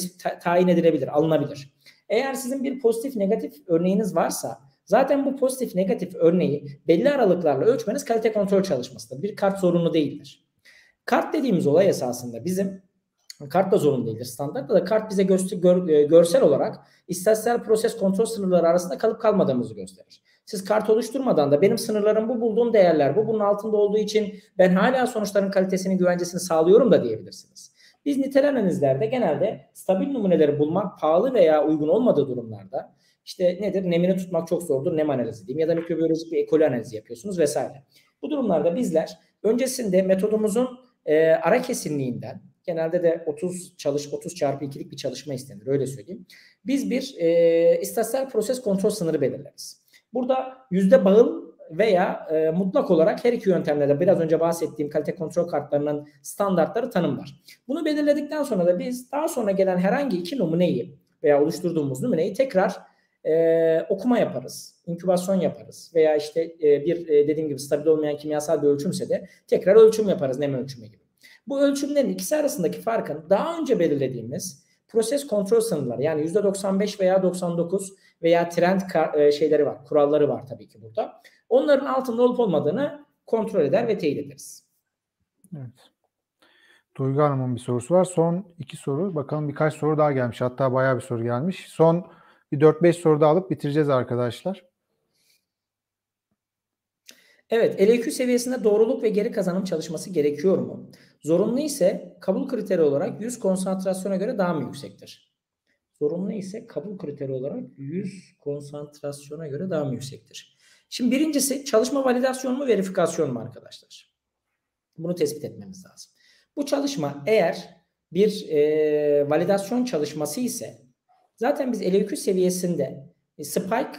tayin edilebilir, alınabilir. Eğer sizin bir pozitif negatif örneğiniz varsa zaten bu pozitif negatif örneği belli aralıklarla ölçmeniz kalite kontrol çalışmasıdır. Bir kart zorunlu değildir. Kart dediğimiz olay esasında bizim kart da zorunlu değildir. Standartta da kart bize görsel olarak istatistiksel proses kontrol sınırları arasında kalıp kalmadığımızı gösterir. Siz kart oluşturmadan da benim sınırlarım bu, bulduğum değerler bu, bunun altında olduğu için ben hala sonuçların kalitesini, güvencesini sağlıyorum da diyebilirsiniz. Biz nitel analizlerde genelde stabil numuneleri bulmak pahalı veya uygun olmadığı durumlarda işte nedir? Nemini tutmak çok zordur. Nem analizi diyeyim ya da mikrobiyolojik bir ekoli analizi yapıyorsunuz vesaire. Bu durumlarda bizler öncesinde metodumuzun ara kesinliğinden genelde de 30 çarpı 2'lik bir çalışma istenir. Öyle söyleyeyim. Biz bir istatistiksel proses kontrol sınırı belirleriz. Burada yüzde bağıl veya mutlak olarak her iki yöntemde de biraz önce bahsettiğim kalite kontrol kartlarının standartları tanımlar. Bunu belirledikten sonra da biz daha sonra gelen herhangi iki numuneyi veya oluşturduğumuz numuneyi tekrar okuma yaparız, inkübasyon yaparız veya işte dediğim gibi stabil olmayan kimyasal bir ölçümse de tekrar ölçüm yaparız, nem ölçümü gibi. Bu ölçümlerin ikisi arasındaki farkın daha önce belirlediğimiz proses kontrol sınırları yani %95 veya 99 veya trend şeyleri var, kuralları var tabii ki burada. Onların altında olup olmadığını kontrol eder ve teyit ederiz. Evet. Duygu Hanım'ın bir sorusu var. Son 2 soru. Bakalım birkaç soru daha gelmiş. Hatta bayağı bir soru gelmiş. Son bir 4-5 soru daha alıp bitireceğiz arkadaşlar. Evet, LAQ seviyesinde doğruluk ve geri kazanım çalışması gerekiyor mu? Zorunlu ise kabul kriteri olarak 100 konsantrasyona göre daha mı yüksektir? Zorunlu ise kabul kriteri olarak 100 konsantrasyona göre daha mı yüksektir? Şimdi birincisi çalışma validasyon mu verifikasyon mu arkadaşlar? Bunu tespit etmemiz lazım. Bu çalışma eğer bir validasyon çalışması ise zaten biz LAQ seviyesinde spike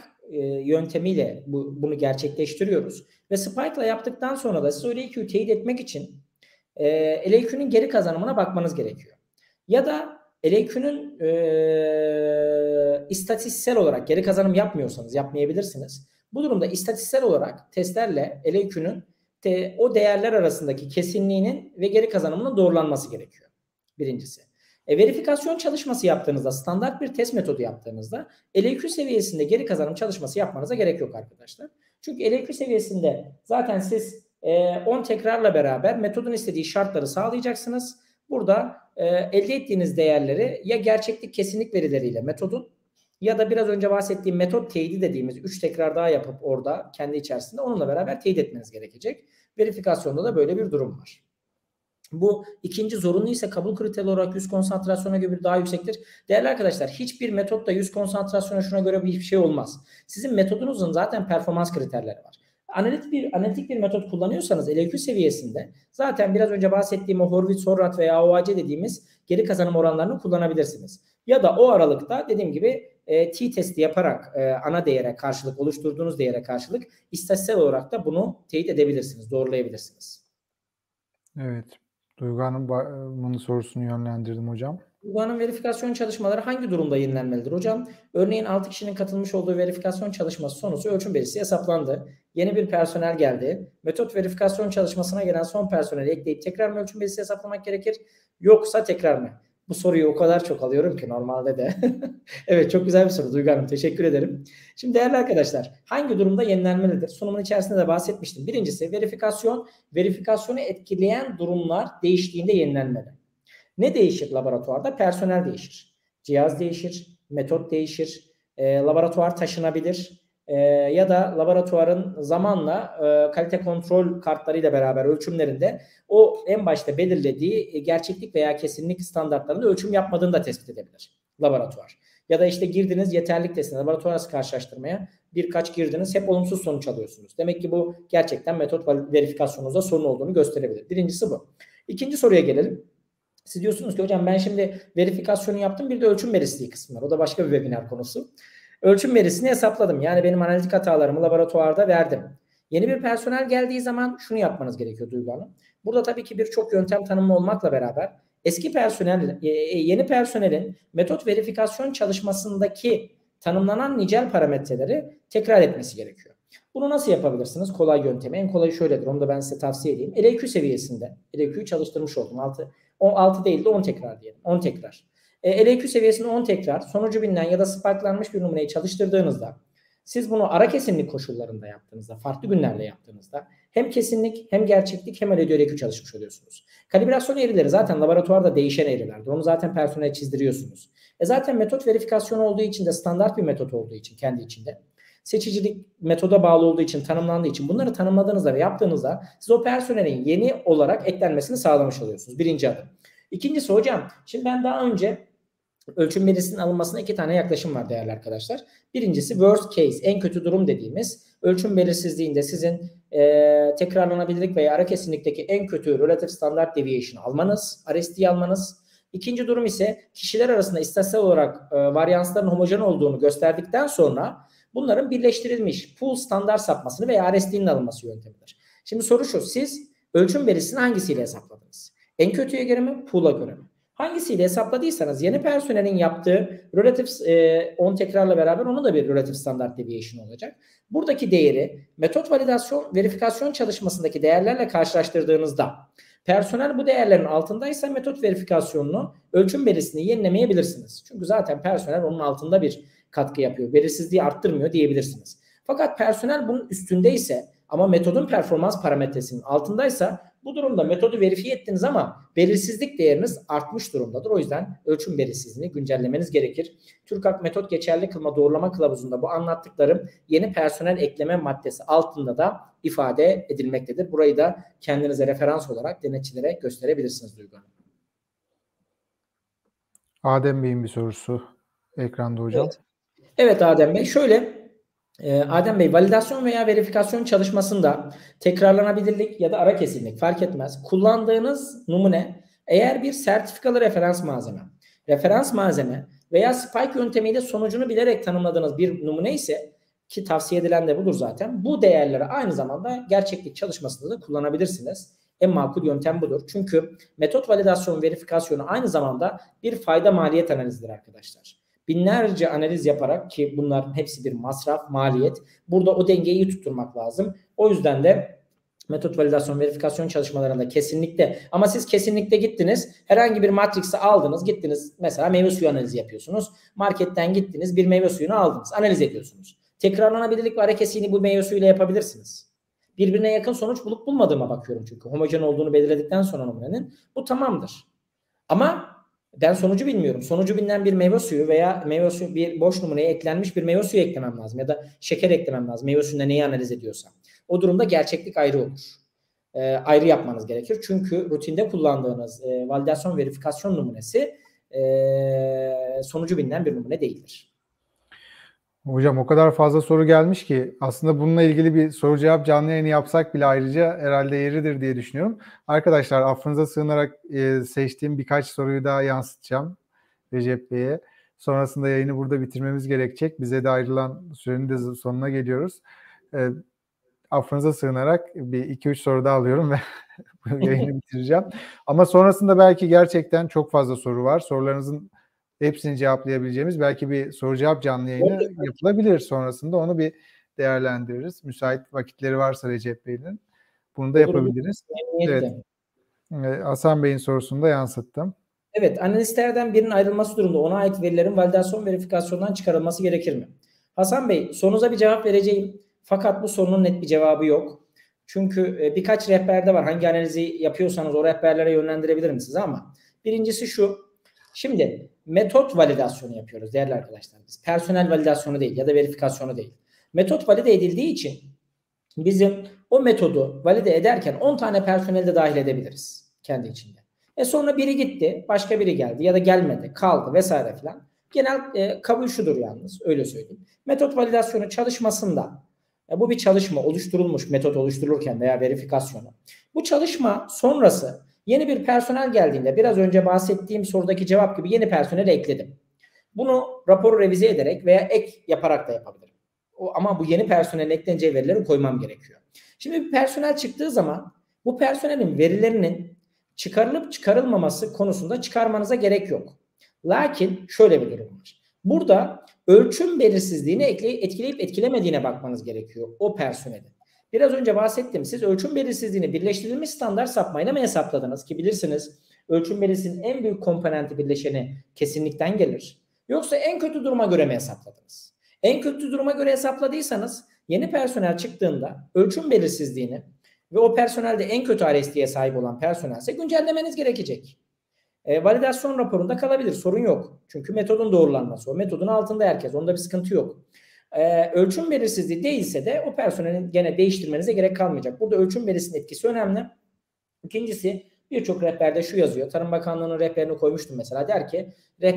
yöntemiyle bunu gerçekleştiriyoruz. Ve spike ile yaptıktan sonra da siz o LAQ'yu teyit etmek için LAQ'nun geri kazanımına bakmanız gerekiyor. Ya da LAQ'nun istatistiksel olarak geri kazanım yapmıyorsanız yapmayabilirsiniz. Bu durumda istatistiksel olarak testlerle LAQ'nun o değerler arasındaki kesinliğinin ve geri kazanımının doğrulanması gerekiyor. Birincisi. Verifikasyon çalışması yaptığınızda, standart bir test metodu yaptığınızda LAQ seviyesinde geri kazanım çalışması yapmanıza gerek yok arkadaşlar. Çünkü LAQ seviyesinde zaten siz 10 tekrarla beraber metodun istediği şartları sağlayacaksınız. Burada elde ettiğiniz değerleri ya gerçeklik kesinlik verileriyle metodun ya da biraz önce bahsettiğim metot teyidi dediğimiz 3 tekrar daha yapıp orada kendi içerisinde onunla beraber teyit etmeniz gerekecek. Verifikasyonda da böyle bir durum var. Bu ikinci zorunlu ise kabul kriteri olarak 100 konsantrasyona göre daha yüksektir. Değerli arkadaşlar hiçbir metotta 100 konsantrasyona şuna göre bir şey olmaz. Sizin metodunuzun zaten performans kriterleri var. Analitik bir metot kullanıyorsanız LAQ seviyesinde zaten biraz önce bahsettiğim o Horvitz, Horrat veya AOAC dediğimiz geri kazanım oranlarını kullanabilirsiniz. Ya da o aralıkta dediğim gibi t-testi yaparak ana değere karşılık oluşturduğunuz değere karşılık istatistiksel olarak da bunu teyit edebilirsiniz, doğrulayabilirsiniz. Evet. Duygu Hanım'ın sorusunu yönlendirdim hocam. Duygu Hanım verifikasyon çalışmaları hangi durumda yenilenmelidir hocam? Örneğin 6 kişinin katılmış olduğu verifikasyon çalışması sonucu ölçüm verisi hesaplandı. Yeni bir personel geldi. Metot verifikasyon çalışmasına gelen son personeli ekleyip tekrar mı ölçüm verisi hesaplamak gerekir? Yoksa tekrar mı? Bu soruyu o kadar çok alıyorum ki normalde de. Evet çok güzel bir soru Duygu Hanım. Teşekkür ederim. Şimdi değerli arkadaşlar hangi durumda yenilenmelidir? Sunumun içerisinde de bahsetmiştim. Birincisi verifikasyonu etkileyen durumlar değiştiğinde yenilenmeli. Ne değişir laboratuvarda? Personel değişir. Cihaz değişir. Metot değişir. Laboratuvar taşınabilir. Ya da laboratuvarın zamanla kalite kontrol kartlarıyla beraber ölçümlerinde o en başta belirlediği gerçeklik veya kesinlik standartlarında ölçüm yapmadığını da tespit edebilir laboratuvar. Ya da işte girdiniz yeterlilik testine laboratuvar arası karşılaştırmaya birkaç girdiniz hep olumsuz sonuç alıyorsunuz. Demek ki bu gerçekten metot verifikasyonunuzda sorun olduğunu gösterebilir. Birincisi bu. İkinci soruya gelelim. Siz diyorsunuz ki hocam ben şimdi verifikasyonu yaptım bir de ölçüm verisi kısmı var. O da başka bir webinar konusu. Ölçüm verisini hesapladım. Yani benim analitik hatalarımı laboratuvarda verdim. Yeni bir personel geldiği zaman şunu yapmanız gerekiyor Duygu Hanım. Burada tabii ki birçok yöntem tanımlı olmakla beraber yeni personelin metot verifikasyon çalışmasındaki tanımlanan nicel parametreleri tekrar etmesi gerekiyor. Bunu nasıl yapabilirsiniz? Kolay yöntemi. En kolayı şöyledir. Onu da ben size tavsiye edeyim. LAQ seviyesinde. LAQ'yu çalıştırmış oldum. 6 değil de 10 tekrar diyelim. 10 tekrar. LAQ seviyesinde 10 tekrar sonucu bilinen ya da spike'lanmış bir numuneyi çalıştırdığınızda, siz bunu ara kesinlik koşullarında yaptığınızda, farklı günlerde yaptığınızda hem kesinlik hem gerçeklik hem LAQ çalışmış oluyorsunuz. Kalibrasyon eğrileri zaten laboratuvarda değişen eğrilerdir. Onu zaten personele çizdiriyorsunuz. Zaten metot verifikasyonu olduğu için de standart bir metot olduğu için kendi içinde. Seçicilik metoda bağlı olduğu için, tanımlandığı için bunları tanımladığınızda ve yaptığınızda siz o personelin yeni olarak eklenmesini sağlamış oluyorsunuz. Birinci adım. İkincisi hocam, şimdi ben daha önce ölçüm verisinin alınmasına 2 tane yaklaşım var değerli arkadaşlar. Birincisi worst case, en kötü durum dediğimiz ölçüm belirsizliğinde sizin tekrarlanabilirlik veya ara kesinlikteki en kötü relative standard deviation almanız, RSD'yi almanız. İkinci durum ise kişiler arasında istatistiksel olarak varyansların homojen olduğunu gösterdikten sonra bunların birleştirilmiş pool standart sapmasını veya RSD'nin alınması yöntemidir. Şimdi soru şu, siz ölçüm verisini hangisiyle hesapladınız? En kötüye göre mi, pool'a göre mi? Hangisiyle hesapladıysanız yeni personelin yaptığı relative 10 tekrarla beraber onun da bir relative standard deviation olacak. Buradaki değeri metot validasyon, verifikasyon çalışmasındaki değerlerle karşılaştırdığınızda personel bu değerlerin altındaysa metot verifikasyonunu, ölçüm verisini yenilemeyebilirsiniz. Çünkü zaten personel onun altında bir katkı yapıyor. Belirsizliği arttırmıyor diyebilirsiniz. Fakat personel bunun üstündeyse ama metodun performans parametresinin altındaysa bu durumda metodu verifiye ettiniz ama belirsizlik değeriniz artmış durumdadır. O yüzden ölçüm belirsizliğini güncellemeniz gerekir. TÜRKAK metot geçerli kılma doğrulama kılavuzunda bu anlattıklarım yeni personel ekleme maddesi altında da ifade edilmektedir. Burayı da kendinize referans olarak denetçilere gösterebilirsiniz Duygu Hanım. Adem Bey'in bir sorusu ekranda hocam. Evet Adem Bey, şöyle Adem Bey, validasyon veya verifikasyon çalışmasında tekrarlanabilirlik ya da ara kesinlik fark etmez. Kullandığınız numune eğer bir sertifikalı referans malzeme veya spike yöntemiyle sonucunu bilerek tanımladığınız bir numune ise, ki tavsiye edilen de budur zaten, bu değerleri aynı zamanda gerçeklik çalışmasında da kullanabilirsiniz. En makul yöntem budur. Çünkü metot validasyon verifikasyonu aynı zamanda bir fayda maliyet analizidir arkadaşlar. Binlerce analiz yaparak, ki bunların hepsi bir masraf, maliyet. Burada o dengeyi iyi tutturmak lazım. O yüzden de metot validasyon verifikasyon çalışmalarında kesinlikle, ama siz kesinlikle gittiniz, herhangi bir matrix'i aldınız, gittiniz mesela meyve suyu analizi yapıyorsunuz. Marketten gittiniz, bir meyve suyunu aldınız, analiz ediyorsunuz. Tekrarlanabilirlik ve ara kesini bu meyve suyuyla yapabilirsiniz. Birbirine yakın sonuç bulup bulmadığıma bakıyorum çünkü. Homojen olduğunu belirledikten sonra numunenin bu tamamdır. Ama ben sonucu bilmiyorum. Sonucu bilinen bir meyve suyu veya meyve suyu bir boş numuneye eklenmiş bir meyve suyu eklemem lazım ya da şeker eklemem lazım. Meyve suyunda neyi analiz ediyorsam. O durumda gerçeklik ayrı olur. Ayrı yapmanız gerekir. Çünkü rutinde kullandığınız validasyon verifikasyon numunesi sonucu bilinen bir numune değildir. Hocam o kadar fazla soru gelmiş ki aslında bununla ilgili bir soru cevap canlı yayını yapsak bile ayrıca herhalde yeridir diye düşünüyorum. Arkadaşlar affınıza sığınarak seçtiğim birkaç soruyu daha yansıtacağım Recep Bey'e. Sonrasında yayını burada bitirmemiz gerekecek. Bize de ayrılan sürenin de sonuna geliyoruz. Affınıza sığınarak bir 2-3 soru daha alıyorum ve yayını bitireceğim. Ama sonrasında belki gerçekten çok fazla soru var. Sorularınızın hepsini cevaplayabileceğimiz belki bir soru cevap canlı yayını yapılabilir sonrasında. Onu bir değerlendiririz. Müsait vakitleri varsa Recep Bey'in. Bunu da yapabiliriz. Evet. Hasan Bey'in sorusunu da yansıttım. Evet, analistlerden birinin ayrılması durumunda ona ait verilerin validasyon verifikasyondan çıkarılması gerekir mi? Hasan Bey, sorunuza bir cevap vereceğim. Fakat bu sorunun net bir cevabı yok. Çünkü birkaç rehberde var. Hangi analizi yapıyorsanız o rehberlere yönlendirebilirim size ama birincisi şu. Şimdi metot validasyonu yapıyoruz değerli arkadaşlar. Biz personel validasyonu değil ya da verifikasyonu değil. Metot valide edildiği için bizim o metodu valide ederken 10 tane personeli de dahil edebiliriz kendi içinde. Sonra biri gitti, başka biri geldi ya da gelmedi, kaldı vesaire filan. Genel kabul şudur yalnız, öyle söyleyeyim. Metot validasyonu çalışmasında, bu bir çalışma oluşturulmuş metot oluşturulurken veya verifikasyonu. Bu çalışma sonrası yeni bir personel geldiğinde biraz önce bahsettiğim sorudaki cevap gibi yeni personeli ekledim. Bunu raporu revize ederek veya ek yaparak da yapabilirim. Ama bu yeni personelin ekleneceği verileri koymam gerekiyor. Şimdi bir personel çıktığı zaman bu personelin verilerinin çıkarılıp çıkarılmaması konusunda çıkarmanıza gerek yok. Lakin şöyle bir durum var. Burada ölçüm belirsizliğini etkileyip etkilemediğine bakmanız gerekiyor o personelin. Biraz önce bahsettim. Siz ölçüm belirsizliğini birleştirilmiş standart sapmayla mı hesapladınız? Ki bilirsiniz ölçüm belirsizliğinin en büyük komponenti birleşeni kesinlikten gelir. Yoksa en kötü duruma göre mi hesapladınız? En kötü duruma göre hesapladıysanız yeni personel çıktığında ölçüm belirsizliğini ve o personelde en kötü RSD'ye sahip olan personelse güncellemeniz gerekecek. Validasyon raporunda kalabilir. Sorun yok. Çünkü metodun doğrulanması o. Metodun altında herkes. Onda bir sıkıntı yok. Ölçüm belirsizliği değilse de o personelin gene değiştirmenize gerek kalmayacak. Burada ölçüm belirsizliğinin etkisi önemli. İkincisi birçok rehberde şu yazıyor. Tarım Bakanlığı'nın rehberini koymuştum mesela. Der ki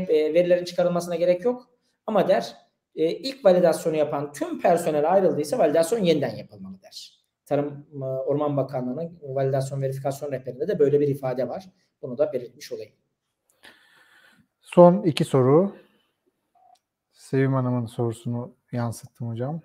verilerin çıkarılmasına gerek yok. Ama der ilk validasyonu yapan tüm personel ayrıldıysa validasyon yeniden yapılmalı der. Tarım Orman Bakanlığı'nın validasyon verifikasyon rehberinde de böyle bir ifade var. Bunu da belirtmiş olayım. Son 2 soru. Sevim Hanım'ın sorusunu yansıttım hocam.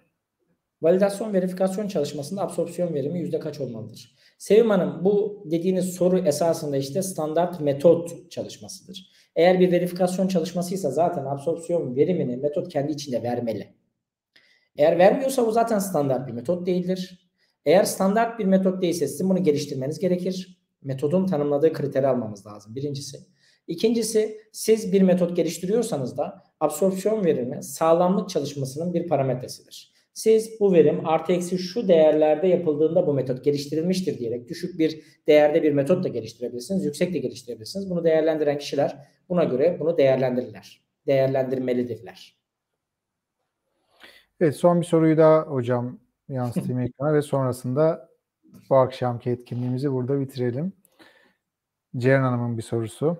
Validasyon verifikasyon çalışmasında absorpsiyon verimi yüzde kaç olmalıdır? Sevim Hanım, bu dediğiniz soru esasında işte standart metot çalışmasıdır. Eğer bir verifikasyon çalışmasıysa zaten absorpsiyon verimini metot kendi içinde vermeli. Eğer vermiyorsa bu zaten standart bir metot değildir. Eğer standart bir metot değilse sizin bunu geliştirmeniz gerekir. Metodun tanımladığı kriteri almamız lazım. Birincisi. İkincisi, siz bir metot geliştiriyorsanız da absorpsiyon verimi sağlamlık çalışmasının bir parametresidir. Siz bu verim artı eksi şu değerlerde yapıldığında bu metot geliştirilmiştir diyerek düşük bir değerde bir metot da geliştirebilirsiniz, yüksek de geliştirebilirsiniz. Bunu değerlendiren kişiler buna göre bunu değerlendirirler. Değerlendirmelidirler. Evet, son bir soruyu daha hocam yansıtayım ekrana ve sonrasında bu akşamki etkinliğimizi burada bitirelim. Ceren Hanım'ın bir sorusu.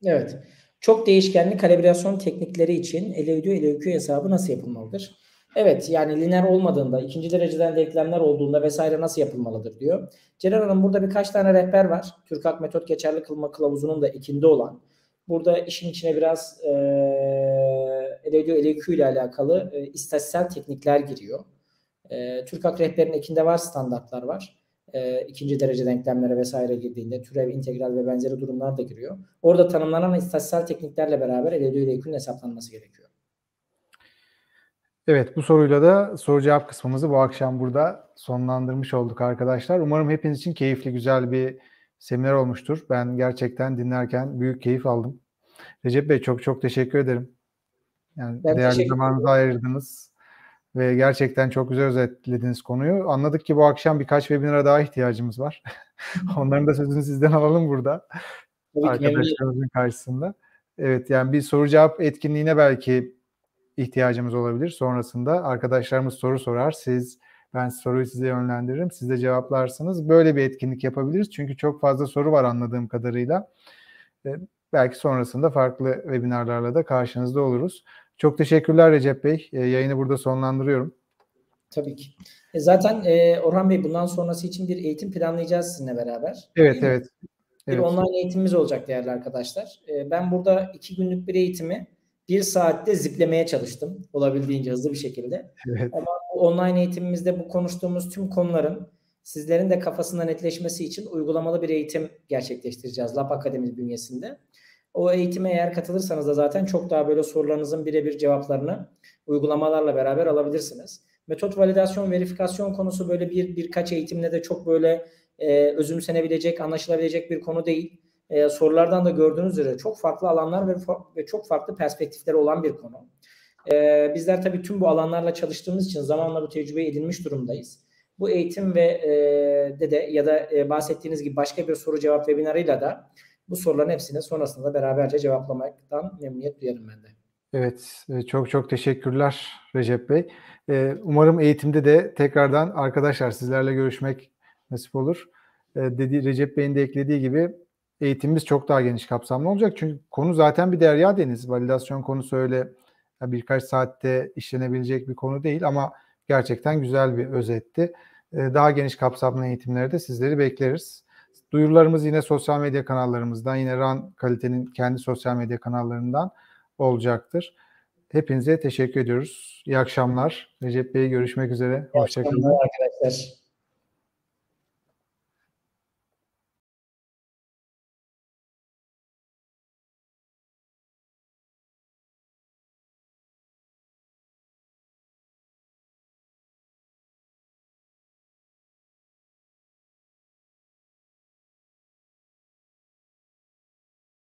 Evet. Çok değişkenli kalibrasyon teknikleri için LEQ hesabı nasıl yapılmalıdır? Evet, yani lineer olmadığında, ikinci dereceden denklemler olduğunda vesaire nasıl yapılmalıdır diyor. Ceren Hanım, burada birkaç tane rehber var. TÜRKAK Metot Geçerli Kılma Kılavuzu'nun da ekinde olan. Burada işin içine biraz LEQ ile alakalı istatistiksel teknikler giriyor. TÜRKAK rehberinin ekinde var, standartlar var. İkinci derece denklemlere vesaire girdiğinde türev, integral ve benzeri durumlar da giriyor. Orada tanımlanan istatistiksel tekniklerle beraber LEQ'nun hesaplanması gerekiyor. Evet, bu soruyla da soru cevap kısmımızı bu akşam burada sonlandırmış olduk arkadaşlar. Umarım hepiniz için keyifli, güzel bir seminer olmuştur. Ben gerçekten dinlerken büyük keyif aldım. Recep Bey, çok çok teşekkür ederim. Yani Ben değerli teşekkür zamanınızı ederim. ayırdınız ve gerçekten çok güzel özetlediniz konuyu. Anladık ki bu akşam birkaç webinara daha ihtiyacımız var. Onların da sözünü sizden alalım burada Tabii ki memnuniyetle. arkadaşlarımızın karşısında. Evet, yani bir soru cevap etkinliğine belki ihtiyacımız olabilir. Sonrasında arkadaşlarımız soru sorar. Ben soruyu size yönlendiririm. Siz de cevaplarsınız. Böyle bir etkinlik yapabiliriz. Çünkü çok fazla soru var anladığım kadarıyla. Belki sonrasında farklı webinarlarla da karşınızda oluruz. Çok teşekkürler Recep Bey. Yayını burada sonlandırıyorum. Tabii ki. Zaten Orhan Bey, bundan sonrası için bir eğitim planlayacağız sizinle beraber. Evet, Değil mi? evet. Bir online eğitimimiz olacak değerli arkadaşlar. Ben burada 2 günlük bir eğitimi 1 saatte ziplemeye çalıştım. Olabildiğince hızlı bir şekilde. Evet. Ama bu online eğitimimizde bu konuştuğumuz tüm konuların sizlerin de kafasında netleşmesi için uygulamalı bir eğitim gerçekleştireceğiz Lab Akademi bünyesinde. O eğitime eğer katılırsanız da zaten çok daha böyle sorularınızın birebir cevaplarını uygulamalarla beraber alabilirsiniz. Metot validasyon, verifikasyon konusu böyle birkaç eğitimle de çok böyle özümsenebilecek, anlaşılabilecek bir konu değil. Sorulardan da gördüğünüz üzere çok farklı alanlar ve çok farklı perspektifleri olan bir konu. Bizler tabii tüm bu alanlarla çalıştığımız için zamanla bu tecrübeyi edinmiş durumdayız. Bu eğitim ve ya da bahsettiğiniz gibi başka bir soru cevap webinarıyla da bu soruların hepsini sonrasında beraberce cevaplamaktan memnuniyet duyarım ben de. Evet, çok çok teşekkürler Recep Bey. Umarım eğitimde de tekrardan arkadaşlar sizlerle görüşmek nasip olur. Recep Bey'in de eklediği gibi eğitimimiz çok daha geniş kapsamlı olacak. Çünkü konu zaten bir derya deniz. Validasyon konusu öyle birkaç saatte işlenebilecek bir konu değil ama gerçekten güzel bir özetti. Daha geniş kapsamlı eğitimlerde sizleri bekleriz. Duyurularımız yine sosyal medya kanallarımızdan, yine RAN Kalite'nin kendi sosyal medya kanallarından olacaktır. Hepinize teşekkür ediyoruz. İyi akşamlar. Recep Bey, görüşmek üzere. İyi Hoşça akşamlar kalın. arkadaşlar.